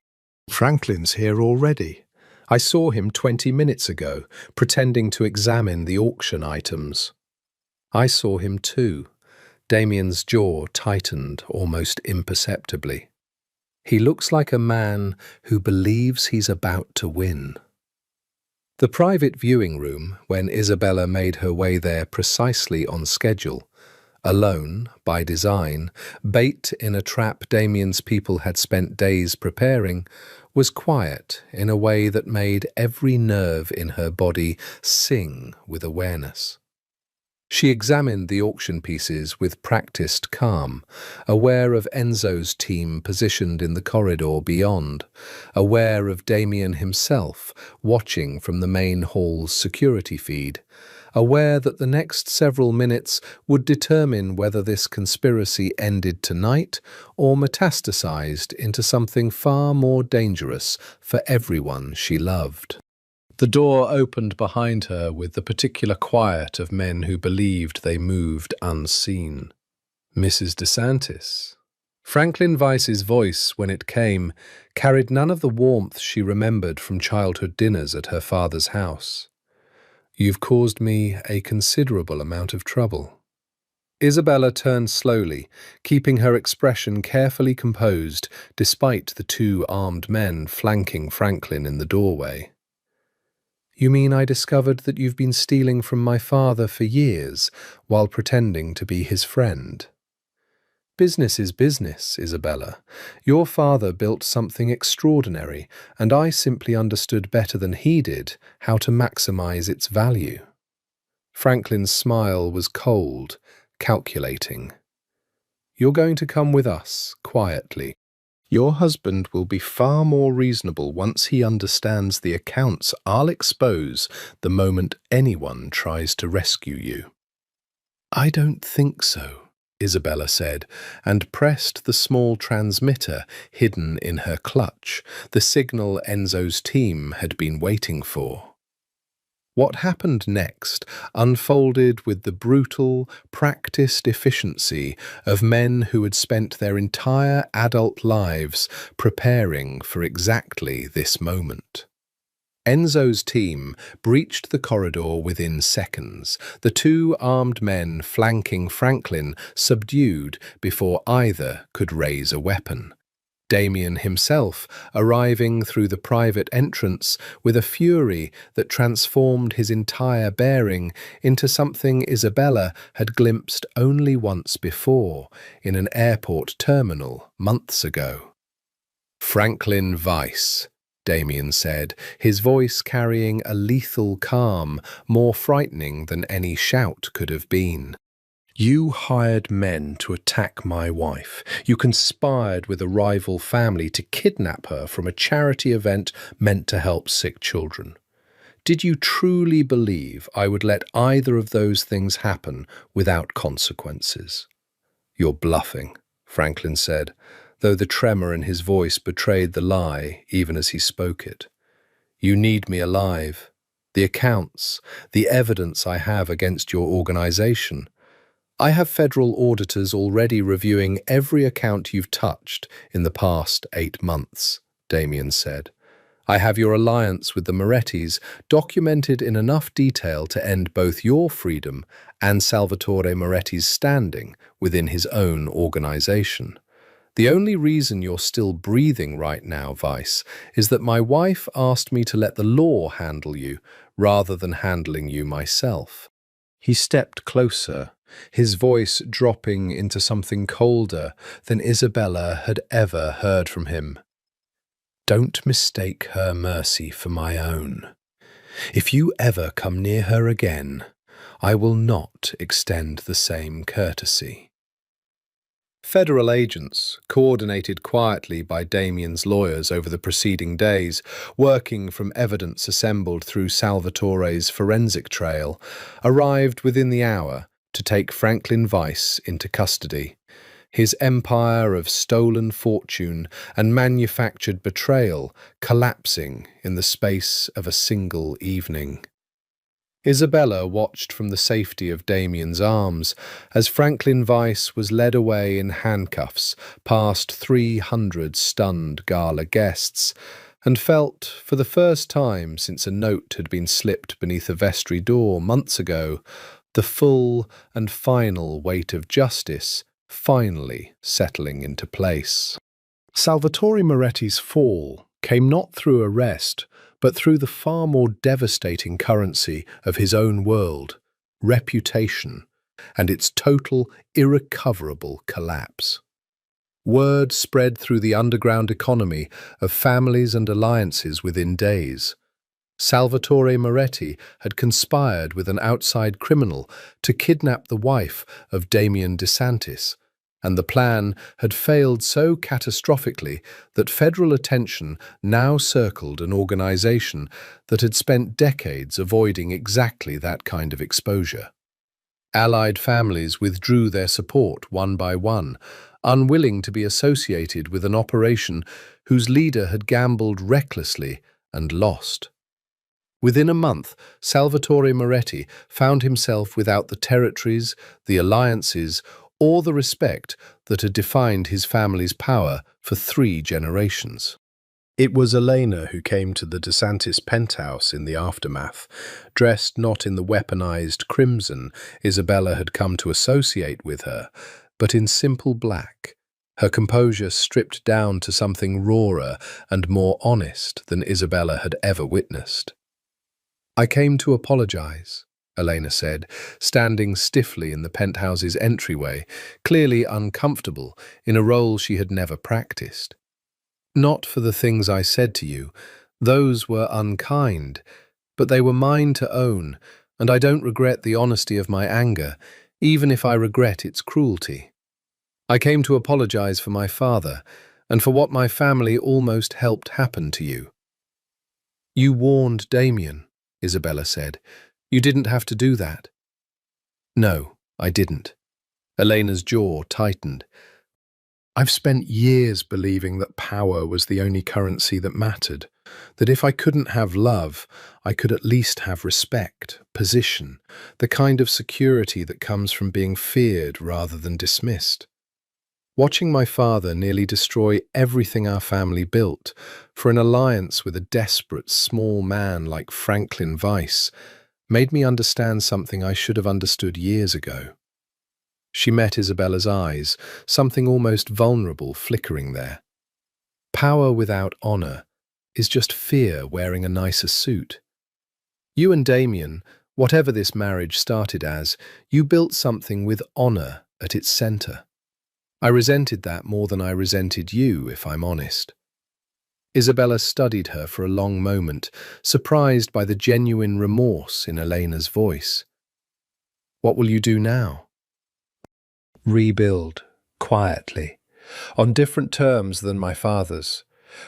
"Franklin's here already. I saw him 20 minutes ago, pretending to examine the auction items." "I saw him too." Damien's jaw tightened almost imperceptibly. "He looks like a man who believes he's about to win." The private viewing room, when Isabella made her way there precisely on schedule, alone, by design, bait in a trap Damien's people had spent days preparing, was quiet in a way that made every nerve in her body sing with awareness. She examined the auction pieces with practiced calm, aware of Enzo's team positioned in the corridor beyond, aware of Damien himself watching from the main hall's security feed, aware that the next several minutes would determine whether this conspiracy ended tonight or metastasized into something far more dangerous for everyone she loved. The door opened behind her with the particular quiet of men who believed they moved unseen. "Mrs. DeSantis." Franklin Weiss's voice, when it came, carried none of the warmth she remembered from childhood dinners at her father's house. "You've caused me a considerable amount of trouble." Isabella turned slowly, keeping her expression carefully composed despite the 2 armed men flanking Franklin in the doorway. "You mean I discovered that you've been stealing from my father for years while pretending to be his friend?" "Business is business, Isabella. Your father built something extraordinary, and I simply understood better than he did how to maximize its value." Franklin's smile was cold, calculating. "You're going to come with us, quietly. Your husband will be far more reasonable once he understands the accounts I'll expose the moment anyone tries to rescue you." "I don't think so," Isabella said, and pressed the small transmitter hidden in her clutch, the signal Enzo's team had been waiting for. What happened next unfolded with the brutal, practiced efficiency of men who had spent their entire adult lives preparing for exactly this moment. Enzo's team breached the corridor within seconds, the 2 armed men flanking Franklin subdued before either could raise a weapon. Damien himself arriving through the private entrance with a fury that transformed his entire bearing into something Isabella had glimpsed only once before in an airport terminal months ago. "Franklin Weiss," Damien said, his voice carrying a lethal calm more frightening than any shout could have been. "You hired men to attack my wife. You conspired with a rival family to kidnap her from a charity event meant to help sick children. Did you truly believe I would let either of those things happen without consequences?" "You're bluffing," Franklin said, though the tremor in his voice betrayed the lie even as he spoke it. "You need me alive. The accounts, the evidence I have against your organization. I have federal auditors already reviewing every account you've touched in the past 8 months, Damien said. I have your alliance with the Morettis documented in enough detail to end both your freedom and Salvatore Moretti's standing within his own organization. The only reason you're still breathing right now, Weiss, is that my wife asked me to let the law handle you rather than handling you myself." He stepped closer, his voice dropping into something colder than Isabella had ever heard from him. "Don't mistake her mercy for my own. If you ever come near her again, I will not extend the same courtesy. Federal agents, coordinated quietly by Damien's lawyers over the preceding days, working from evidence assembled through Salvatore's forensic trail, arrived within the hour to take Franklin Weiss into custody. His empire of stolen fortune and manufactured betrayal collapsing in the space of a single evening. Isabella watched from the safety of Damien's arms as Franklin Weiss was led away in handcuffs past 300 stunned gala guests, and felt, for the first time since a note had been slipped beneath a vestry door months ago, the full and final weight of justice finally settling into place. Salvatore Moretti's fall came not through arrest, but through the far more devastating currency of his own world, reputation, and its total, irrecoverable collapse. Word spread through the underground economy of families and alliances within days. Salvatore Moretti had conspired with an outside criminal to kidnap the wife of Damien DeSantis, and the plan had failed so catastrophically that federal attention now circled an organization that had spent decades avoiding exactly that kind of exposure. Allied families withdrew their support one by one, unwilling to be associated with an operation whose leader had gambled recklessly and lost. Within a month, Salvatore Moretti found himself without the territories, the alliances, or the respect that had defined his family's power for 3 generations. It was Elena who came to the DeSantis penthouse in the aftermath, dressed not in the weaponized crimson Isabella had come to associate with her, but in simple black, her composure stripped down to something rawer and more honest than Isabella had ever witnessed. "I came to apologize," Elena said, standing stiffly in the penthouse's entryway, clearly uncomfortable in a role she had never practiced. "Not for the things I said to you. Those were unkind, but they were mine to own, and I don't regret the honesty of my anger, even if I regret its cruelty. I came to apologize for my father, and for what my family almost helped happen to you." "You warned Damien," Isabella said. "You didn't have to do that." "No, I didn't." Elena's jaw tightened. "I've spent years believing that power was the only currency that mattered, that if I couldn't have love, I could at least have respect, position, the kind of security that comes from being feared rather than dismissed. Watching my father nearly destroy everything our family built for an alliance with a desperate small man like Franklin Weiss made me understand something I should have understood years ago." She met Isabella's eyes, something almost vulnerable flickering there. "Power without honor is just fear wearing a nicer suit. You and Damien, whatever this marriage started as, you built something with honor at its center. I resented that more than I resented you, if I'm honest." Isabella studied her for a long moment, surprised by the genuine remorse in Elena's voice. "What will you do now?" "Rebuild, quietly, on different terms than my father's.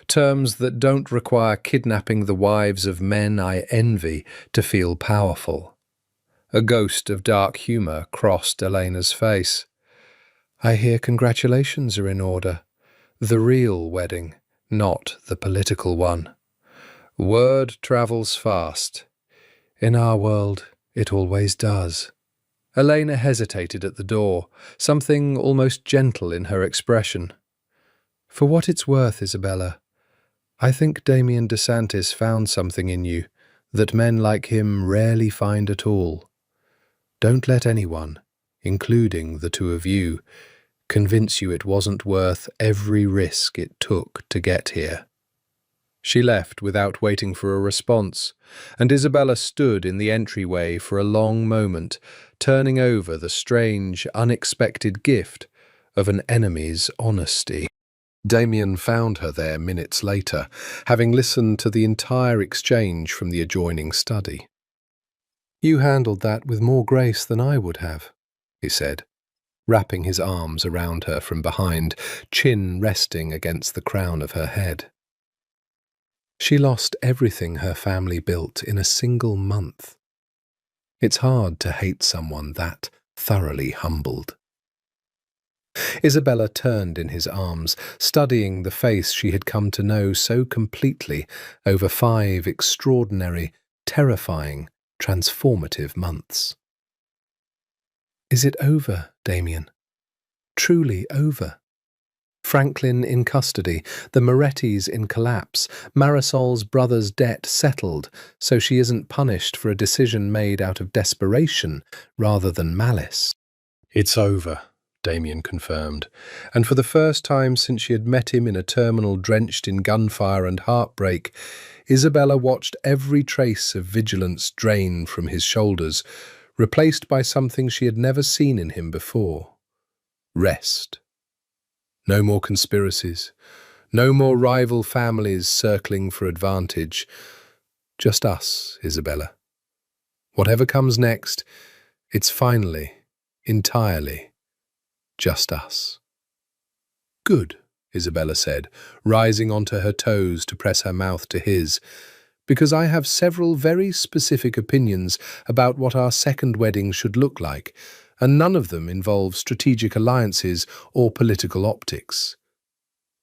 Terms that don't require kidnapping the wives of men I envy to feel powerful." A ghost of dark humor crossed Elena's face. "I hear congratulations are in order. The real wedding, not the political one." "Word travels fast. In our world, it always does." Elena hesitated at the door, something almost gentle in her expression. "For what it's worth, Isabella, I think Damien DeSantis found something in you that men like him rarely find at all. Don't let anyone, including the 2 of you, convince you it wasn't worth every risk it took to get here." She left without waiting for a response, and Isabella stood in the entryway for a long moment, turning over the strange, unexpected gift of an enemy's honesty. Damien found her there minutes later, having listened to the entire exchange from the adjoining study. "You handled that with more grace than I would have," he said, wrapping his arms around her from behind, chin resting against the crown of her head. She lost everything her family built in a single month. It's hard to hate someone that thoroughly humbled. Isabella turned in his arms, studying the face she had come to know so completely over 5 extraordinary, terrifying, transformative months. Is it over, Damien? Truly over? Franklin in custody, the Morettis in collapse, Marisol's brother's debt settled, so she isn't punished for a decision made out of desperation rather than malice. It's over, Damien confirmed, and for the first time since she had met him in a terminal drenched in gunfire and heartbreak, Isabella watched every trace of vigilance drain from his shoulders, replaced by something she had never seen in him before: rest. No more conspiracies, no more rival families circling for advantage. Just us, Isabella. Whatever comes next, it's finally, entirely, just us. Good, Isabella said, rising onto her toes to press her mouth to his, because I have several very specific opinions about what our second wedding should look like, and none of them involve strategic alliances or political optics.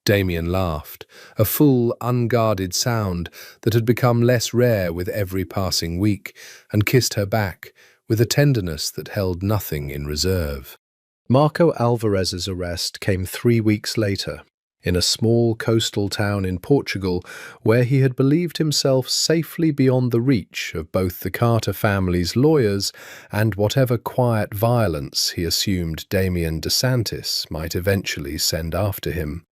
Damien laughed, a full, unguarded sound that had become less rare with every passing week, and kissed her back with a tenderness that held nothing in reserve. Marco Alvarez's arrest came 3 weeks later, in a small coastal town in Portugal where he had believed himself safely beyond the reach of both the Carter family's lawyers and whatever quiet violence he assumed Damien DeSantis might eventually send after him.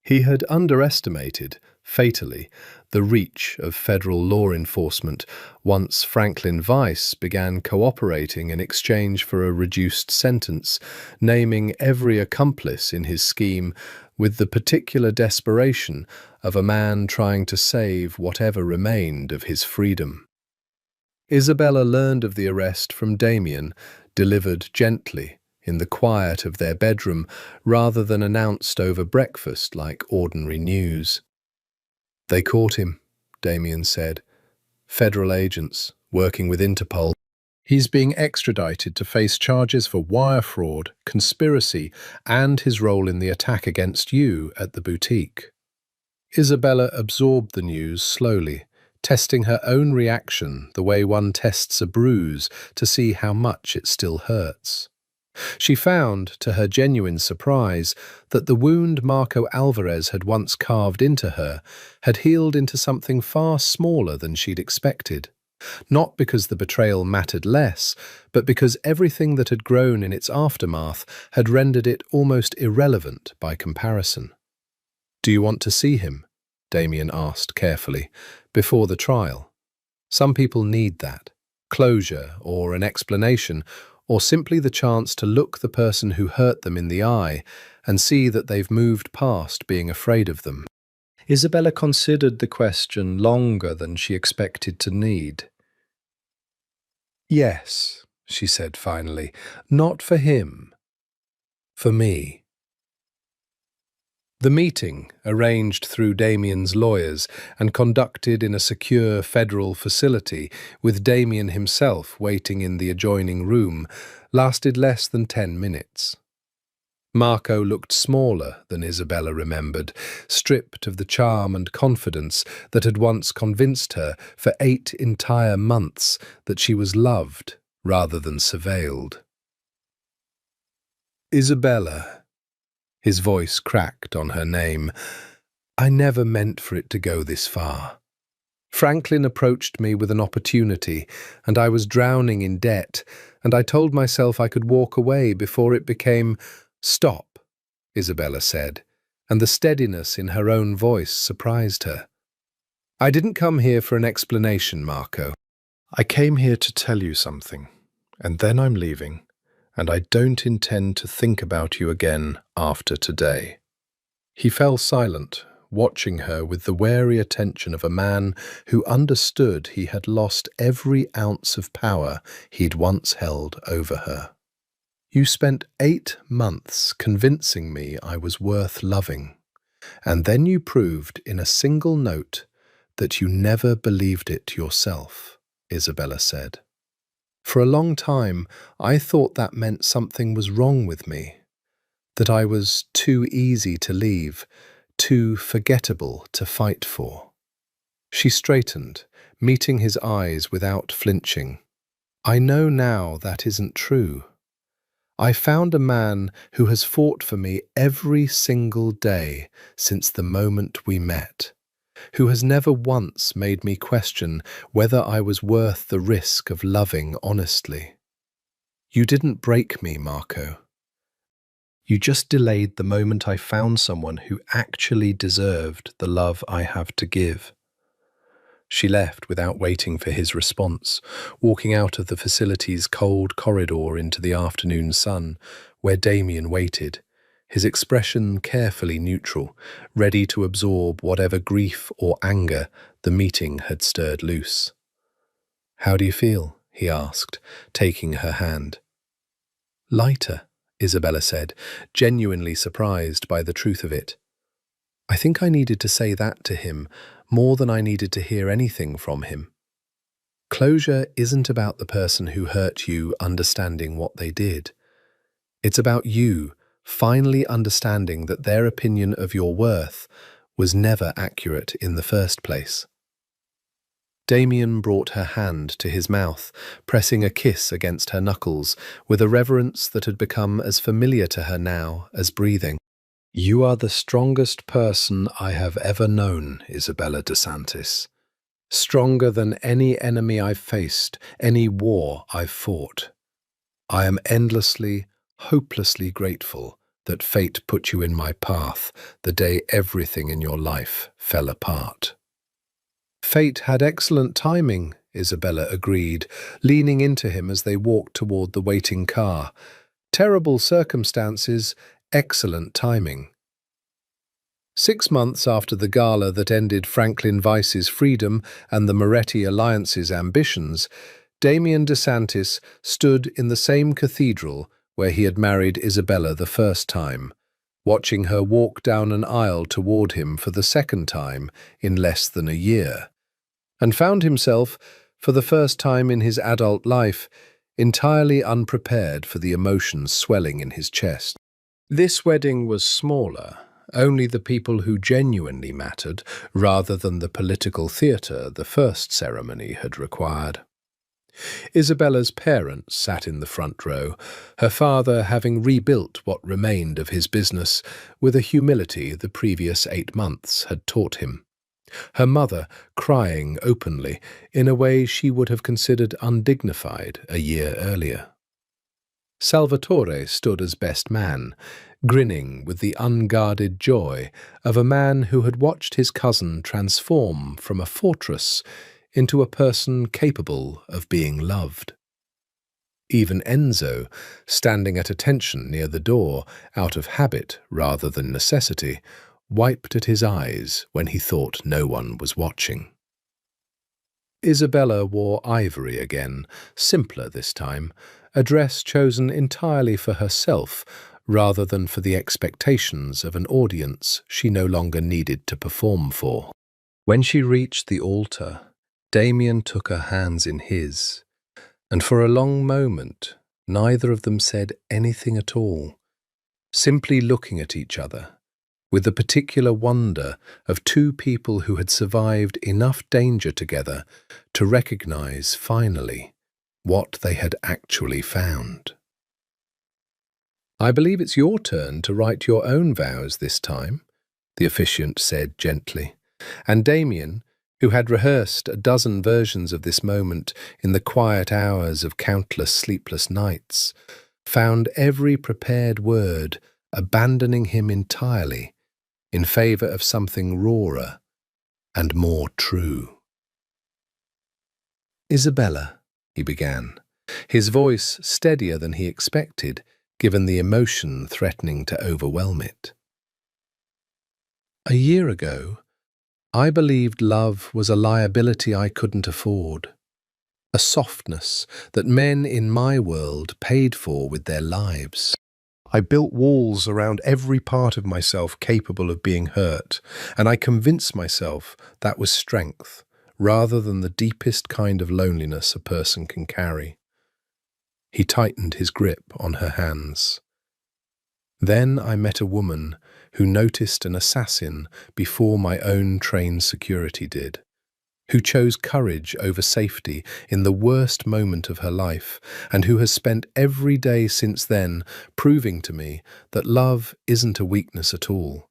He had underestimated, fatally, the reach of federal law enforcement once Franklin Weiss began cooperating in exchange for a reduced sentence, naming every accomplice in his scheme with the particular desperation of a man trying to save whatever remained of his freedom. Isabella learned of the arrest from Damien, delivered gently, in the quiet of their bedroom, rather than announced over breakfast like ordinary news. They caught him, Damien said. Federal agents, working with Interpol. He's being extradited to face charges for wire fraud, conspiracy, and his role in the attack against you at the boutique. Isabella absorbed the news slowly, testing her own reaction the way one tests a bruise to see how much it still hurts. She found, to her genuine surprise, that the wound Marco Alvarez had once carved into her had healed into something far smaller than she'd expected. Not because the betrayal mattered less, but because everything that had grown in its aftermath had rendered it almost irrelevant by comparison. "Do you want to see him?" Damien asked carefully, "before the trial? Some people need that, closure or an explanation, or simply the chance to look the person who hurt them in the eye and see that they've moved past being afraid of them." Isabella considered the question longer than she expected to need. "Yes," she said finally, "not for him. For me." The meeting, arranged through Damien's lawyers and conducted in a secure federal facility with Damien himself waiting in the adjoining room, lasted less than 10 minutes. Marco looked smaller than Isabella remembered, stripped of the charm and confidence that had once convinced her for 8 entire months that she was loved rather than surveilled. "Isabella," his voice cracked on her name, "I never meant for it to go this far. Franklin approached me with an opportunity, and I was drowning in debt, and I told myself I could walk away before it became—" "Stop," Isabella said, and the steadiness in her own voice surprised her. "I didn't come here for an explanation, Marco. I came here to tell you something, and then I'm leaving, and I don't intend to think about you again after today." He fell silent, watching her with the wary attention of a man who understood he had lost every ounce of power he'd once held over her. "You spent 8 months convincing me I was worth loving, and then you proved in a single note that you never believed it yourself," Isabella said. "For a long time, I thought that meant something was wrong with me, that I was too easy to leave, too forgettable to fight for." She straightened, meeting his eyes without flinching. "I know now that isn't true. I found a man who has fought for me every single day since the moment we met, who has never once made me question whether I was worth the risk of loving honestly. You didn't break me, Marco. You just delayed the moment I found someone who actually deserved the love I have to give." She left without waiting for his response, walking out of the facility's cold corridor into the afternoon sun, where Damien waited, his expression carefully neutral, ready to absorb whatever grief or anger the meeting had stirred loose. "How do you feel?" he asked, taking her hand. "Lighter," Isabella said, genuinely surprised by the truth of it. "I think I needed to say that to him more than I needed to hear anything from him. Closure isn't about the person who hurt you understanding what they did. It's about you finally understanding that their opinion of your worth was never accurate in the first place." Damien brought her hand to his mouth, pressing a kiss against her knuckles with a reverence that had become as familiar to her now as breathing. "You are the strongest person I have ever known, Isabella DeSantis. Stronger than any enemy I've faced, any war I've fought. I am endlessly, hopelessly grateful that fate put you in my path the day everything in your life fell apart." "Fate had excellent timing," Isabella agreed, leaning into him as they walked toward the waiting car. "Terrible circumstances, excellent timing." 6 months after the gala that ended Franklin Weiss's freedom and the Moretti Alliance's ambitions, Damien DeSantis stood in the same cathedral where he had married Isabella the first time, watching her walk down an aisle toward him for the second time in less than a year, and found himself, for the first time in his adult life, entirely unprepared for the emotions swelling in his chest. This wedding was smaller, only the people who genuinely mattered, rather than the political theatre the first ceremony had required. Isabella's parents sat in the front row, her father having rebuilt what remained of his business with a humility the previous 8 months had taught him. Her mother crying openly in a way she would have considered undignified a year earlier. Salvatore stood as best man, grinning with the unguarded joy of a man who had watched his cousin transform from a fortress into a person capable of being loved. Even Enzo, standing at attention near the door, out of habit rather than necessity, wiped at his eyes when he thought no one was watching. Isabella wore ivory again, simpler this time, a dress chosen entirely for herself rather than for the expectations of an audience she no longer needed to perform for. When she reached the altar, Damien took her hands in his, and for a long moment neither of them said anything at all, simply looking at each other, with the particular wonder of two people who had survived enough danger together to recognize, finally, what they had actually found. "I believe it's your turn to write your own vows this time," the officiant said gently, and Damien, who had rehearsed a dozen versions of this moment in the quiet hours of countless sleepless nights, found every prepared word abandoning him entirely in favor of something rawer and more true. "Isabella," he began, his voice steadier than he expected, given the emotion threatening to overwhelm it. A year ago, I believed love was a liability I couldn't afford, a softness that men in my world paid for with their lives. I built walls around every part of myself capable of being hurt, and I convinced myself that was strength, rather than the deepest kind of loneliness a person can carry. He tightened his grip on her hands. Then I met a woman who noticed an assassin before my own trained security did, who chose courage over safety in the worst moment of her life, and who has spent every day since then proving to me that love isn't a weakness at all.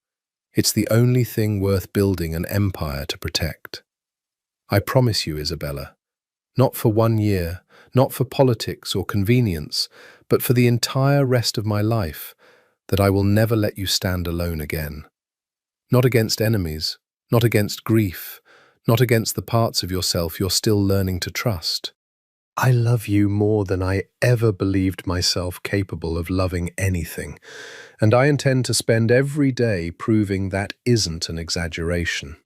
It's the only thing worth building an empire to protect. I promise you, Isabella, not for 1 year, not for politics or convenience, but for the entire rest of my life, that I will never let you stand alone again. Not against enemies, not against grief, not against the parts of yourself you're still learning to trust. I love you more than I ever believed myself capable of loving anything, and I intend to spend every day proving that isn't an exaggeration.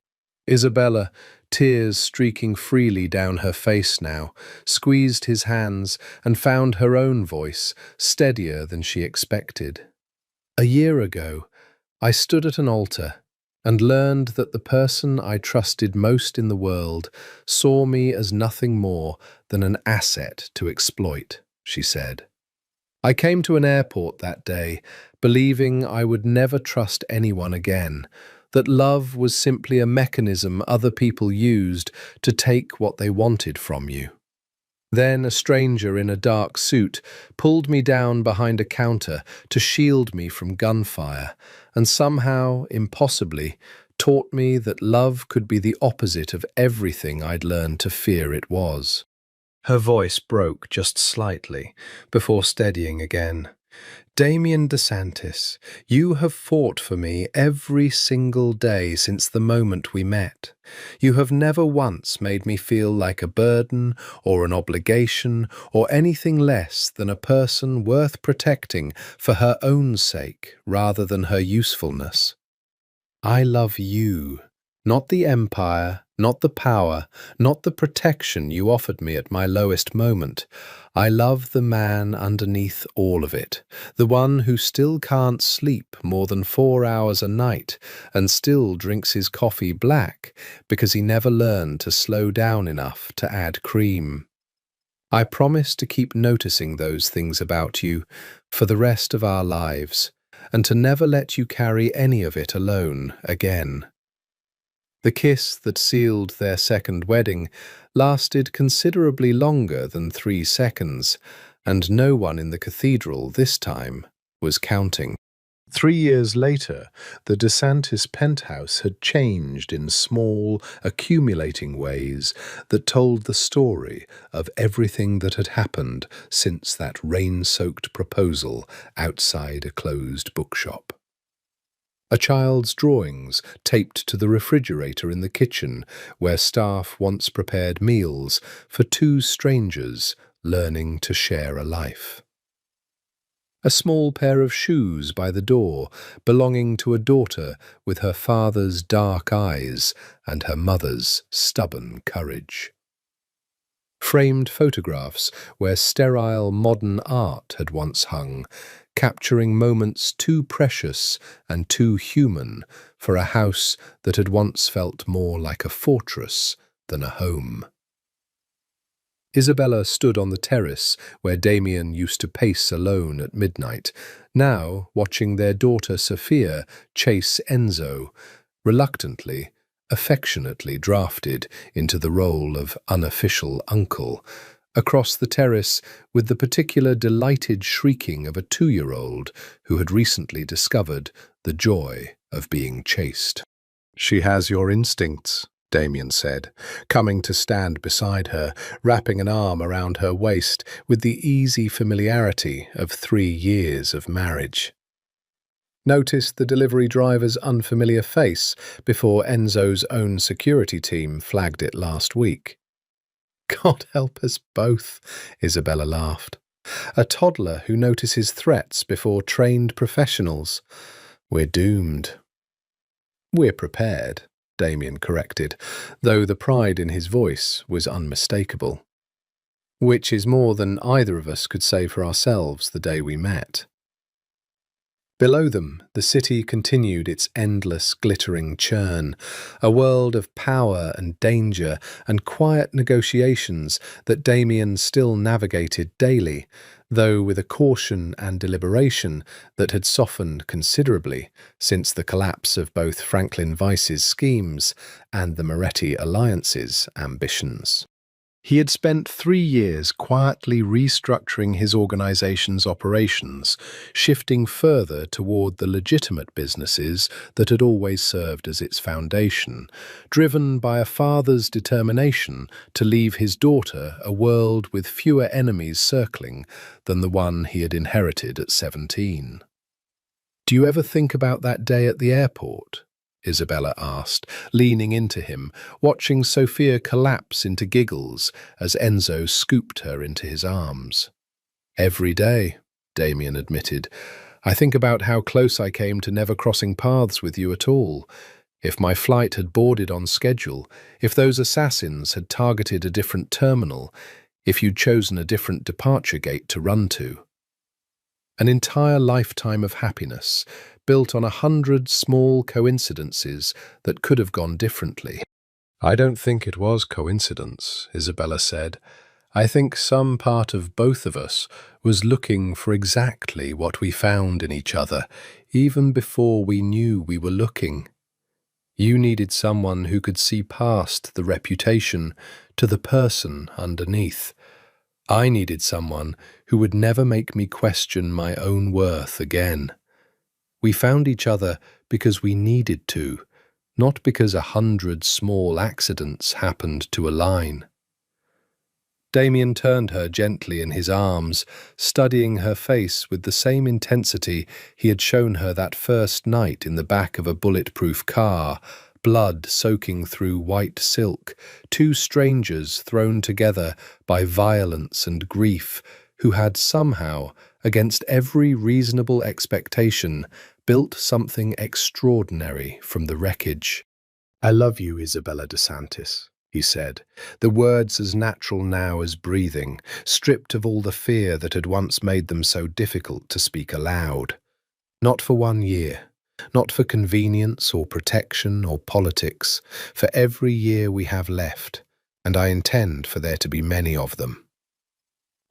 Isabella, tears streaking freely down her face now, squeezed his hands and found her own voice steadier than she expected. A year ago, I stood at an altar and learned that the person I trusted most in the world saw me as nothing more than an asset to exploit, she said. I came to an airport that day, believing I would never trust anyone again, that love was simply a mechanism other people used to take what they wanted from you. Then a stranger in a dark suit pulled me down behind a counter to shield me from gunfire, and somehow, impossibly, taught me that love could be the opposite of everything I'd learned to fear it was. Her voice broke just slightly, before steadying again. Damien DeSantis, you have fought for me every single day since the moment we met. You have never once made me feel like a burden or an obligation or anything less than a person worth protecting for her own sake rather than her usefulness. I love you, not the empire, not the power, not the protection you offered me at my lowest moment. I love the man underneath all of it, the one who still can't sleep more than 4 hours a night and still drinks his coffee black because he never learned to slow down enough to add cream. I promise to keep noticing those things about you for the rest of our lives, and to never let you carry any of it alone again. The kiss that sealed their second wedding lasted considerably longer than 3 seconds, and no one in the cathedral this time was counting. 3 years later, the DeSantis penthouse had changed in small, accumulating ways that told the story of everything that had happened since that rain-soaked proposal outside a closed bookshop. A child's drawings taped to the refrigerator in the kitchen where staff once prepared meals for 2 strangers learning to share a life. A small pair of shoes by the door belonging to a daughter with her father's dark eyes and her mother's stubborn courage. Framed photographs where sterile modern art had once hung, capturing moments too precious and too human for a house that had once felt more like a fortress than a home. Isabella stood on the terrace where Damien used to pace alone at midnight, now watching their daughter Sophia chase Enzo, reluctantly, affectionately drafted into the role of unofficial uncle, across the terrace with the particular delighted shrieking of a 2-year-old who had recently discovered the joy of being chased. "She has your instincts," Damien said, coming to stand beside her, wrapping an arm around her waist with the easy familiarity of 3 years of marriage. Noticed the delivery driver's unfamiliar face before Enzo's own security team flagged it last week. "God help us both," Isabella laughed. "A toddler who notices threats before trained professionals. We're doomed." "We're prepared," Damien corrected, though the pride in his voice was unmistakable. "Which is more than either of us could say for ourselves the day we met." Below them, the city continued its endless, glittering churn, a world of power and danger and quiet negotiations that Damien still navigated daily, though with a caution and deliberation that had softened considerably since the collapse of both Franklin Weiss's schemes and the Moretti Alliance's ambitions. He had spent 3 years quietly restructuring his organization's operations, shifting further toward the legitimate businesses that had always served as its foundation, driven by a father's determination to leave his daughter a world with fewer enemies circling than the one he had inherited at 17. "Do you ever think about that day at the airport?" Isabella asked, leaning into him, watching Sophia collapse into giggles as Enzo scooped her into his arms. "Every day," Damien admitted. "I think about how close I came to never crossing paths with you at all. If my flight had boarded on schedule, if those assassins had targeted a different terminal, if you'd chosen a different departure gate to run to. An entire lifetime of happiness, built on 100 small coincidences that could have gone differently." "I don't think it was coincidence," Isabella said. "I think some part of both of us was looking for exactly what we found in each other, even before we knew we were looking. You needed someone who could see past the reputation to the person underneath. I needed someone who would never make me question my own worth again. We found each other because we needed to, not because 100 small accidents happened to align." Damien turned her gently in his arms, studying her face with the same intensity he had shown her that first night in the back of a bulletproof car, blood soaking through white silk, 2 strangers thrown together by violence and grief, who had somehow, against every reasonable expectation, built something extraordinary from the wreckage. "I love you, Isabella DeSantis," he said, the words as natural now as breathing, stripped of all the fear that had once made them so difficult to speak aloud. "Not for 1 year, not for convenience or protection or politics, for every year we have left, and I intend for there to be many of them."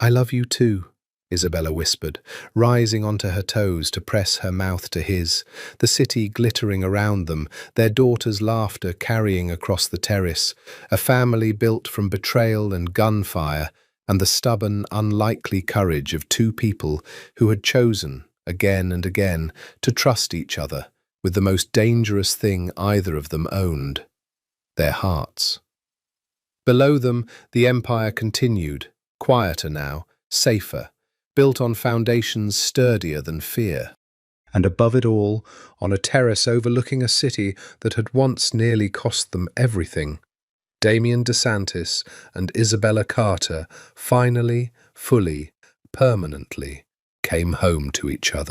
"I love you too," Isabella whispered, rising onto her toes to press her mouth to his, the city glittering around them, their daughter's laughter carrying across the terrace, a family built from betrayal and gunfire, and the stubborn, unlikely courage of 2 people who had chosen, again and again, to trust each other with the most dangerous thing either of them owned, their hearts. Below them, the empire continued, quieter now, safer, built on foundations sturdier than fear. And above it all, on a terrace overlooking a city that had once nearly cost them everything, Damien DeSantis and Isabella Carter finally, fully, permanently came home to each other.